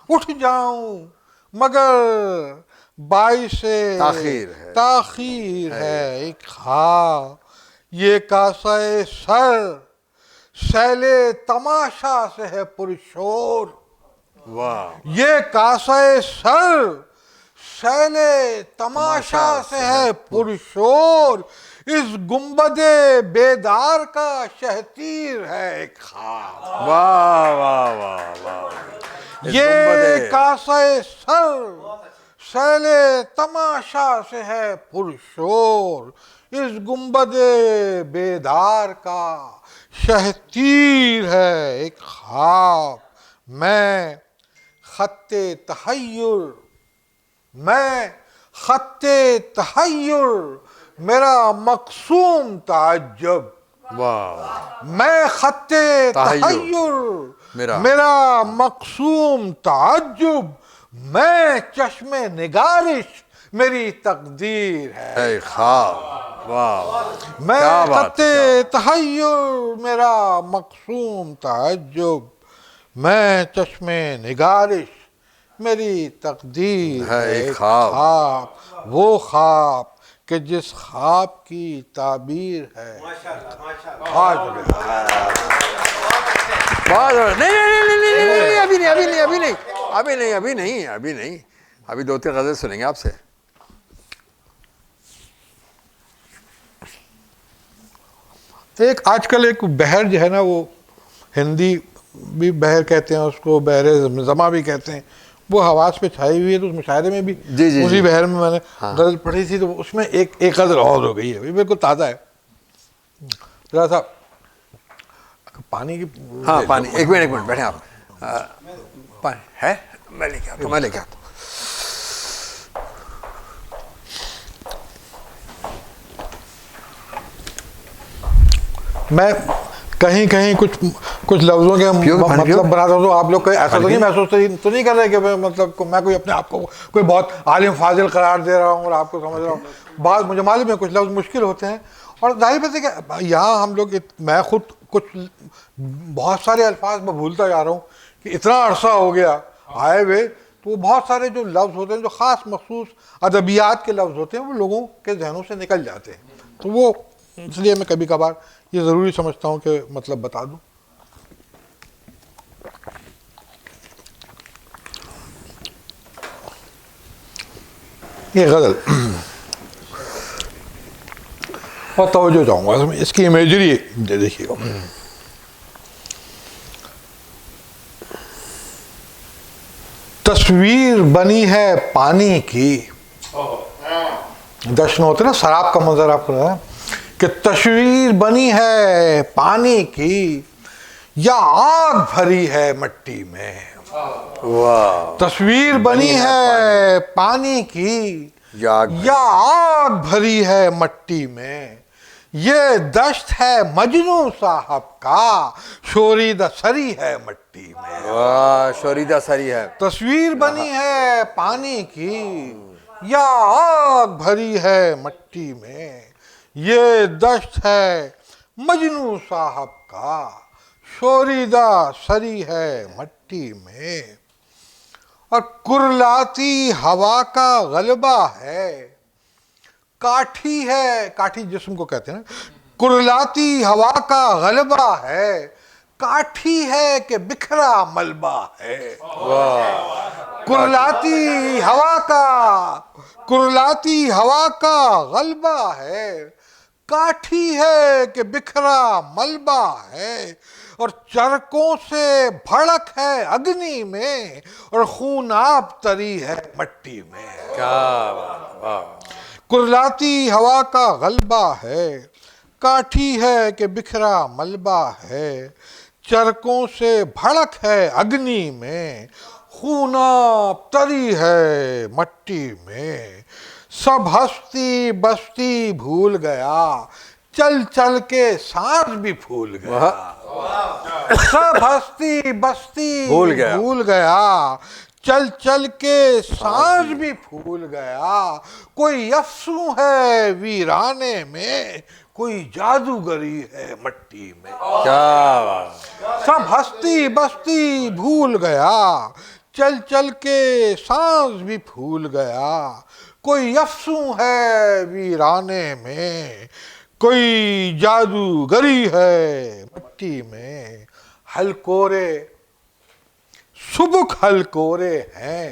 اٹھ جاؤں مگر باعث تاخیر ہے ایک خواب. یہ کاسہ سر سیل تماشا سے ہے پرشور، واہ یہ کاسہ سر سیل تماشا سے ہے پرشور، اس گنبد بیدار کا شہتیر ہے ایک خواب. واہ واہ واہ واہ. یہ کاسہ سر سیل تماشا سے ہے پرشور، اس گنبد بیدار کا شہتیر ہے ایک خواب. میں خط تحیر، میں خط تحیر، میرا مقصوم تعجب. واہ. میں خط تحیر، میرا مقصوم تعجب. میں چشم نگارش، میری تقدیر ہے اے خواب. واہ. میں کیا بات خط تحیر، میرا مقصوم تعجب. میں چشم نگارش، میری تقدیر ہے ہے ایک ایک خواب. خواب. وہ خواب کہ جس خواب کی تعبیر ہے آج بھی. بہت نہیں ابھی نہیں ابھی نہیں ابھی نہیں ابھی نہیں ابھی نہیں ابھی نہیں ابھی 2-3 غزل سنیں گے آپ سے. ایک آج کل ایک بحر جو ہے نا، وہ ہندی بھی بحر کہتے ہیں اس کو، بحر زمزمہ بھی کہتے ہیں، وہ حواس پہ چھائی ہوئی ہے. تو اس مشاعرے میں بھی جی اسی بحر میں نے غزل پڑھی تھی، تو اس میں ایک غزل اور ہو گئی ہے، یہ بالکل تازہ ہے. ذرا سا پانی کی. ہاں پانی. ایک منٹ بیٹھیں آپ. پانی ہے؟ میں لے کے آتا ہوں، میں لے کے آتا ہوں. میں کہیں کہیں کچھ لفظوں کے مطلب بناتا ہوں، تو آپ لوگ ایسا تو نہیں محسوس تو نہیں کر رہے کہ مطلب میں کوئی اپنے آپ کو کوئی بہت عالم فاضل قرار دے رہا ہوں اور آپ کو سمجھ رہا ہوں. بعض مجھے معلوم ہے کچھ لفظ مشکل ہوتے ہیں، اور ظاہر بات ہے کہ یہاں ہم لوگ، میں خود کچھ بہت سارے الفاظ میں بھولتا جا رہا ہوں کہ اتنا عرصہ ہو گیا آئے ہوئے. تو وہ بہت سارے جو لفظ ہوتے ہیں جو خاص مخصوص ادبیات کے لفظ ہوتے ہیں، وہ لوگوں کے ذہنوں سے نکل جاتے ہیں. تو وہ اس لیے میں کبھی کبھار یہ ضروری سمجھتا ہوں کہ مطلب بتا دوں. یہ غزل اور توجہ چاہوں گا اس کی امیجری دیکھیے گا. تصویر بنی ہے پانی کی. جشن ہوتے نا، سراب کا منظر آپ کو ہے کہ تصویر بنی ہے پانی کی، یا آگ بھری ہے مٹی میں. واہ. تصویر بنی ہے پانی کی، یا آگ بھری ہے مٹی میں. یہ دشت ہے مجنوں صاحب کا، شوریدہ سری ہے مٹی میں. واہ. شوریدہ سری ہے. تصویر بنی ہے پانی کی، یا آگ بھری ہے مٹی میں. یہ دشت ہے مجنوں صاحب کا، شوریدہ سری ہے مٹی میں. اور کرلاتی ہوا کا غلبہ ہے، کاٹھی ہے، کاٹھی جسم کو کہتے ہیں نا. کرلاتی ہوا کا غلبہ ہے، کاٹھی ہے کہ بکھرا ملبہ ہے. کرلاتی ہوا کا غلبہ ہے، کاٹھی ہے کہ بکھرا ملبہ ہے. اور چرکوں سے بھڑک ہے اگنی میں، اور خوناب تری ہے مٹی میں. کرلاتی ہوا کا غلبہ ہے، کاٹھی ہے کہ بکھرا ملبہ ہے. چرکوں سے بھڑک ہے اگنی میں، خوناب تری ہے مٹی میں. سب ہستی بستی بھول گیا، چل چل کے سانس بھی پھول گیا. سب ہستی بستی بھول گیا، چل چل کے سانس بھی پھول گیا. کوئی افسوں ہے ویرانے میں، کوئی جادوگری ہے مٹی میں. سب ہستی بستی بھول گیا، چل چل کے سانس بھی پھول گیا. کوئی افسوں ہے ویرانے میں، کوئی جادوگری ہے مٹی میں. ہلکورے سبک ہلکورے ہیں،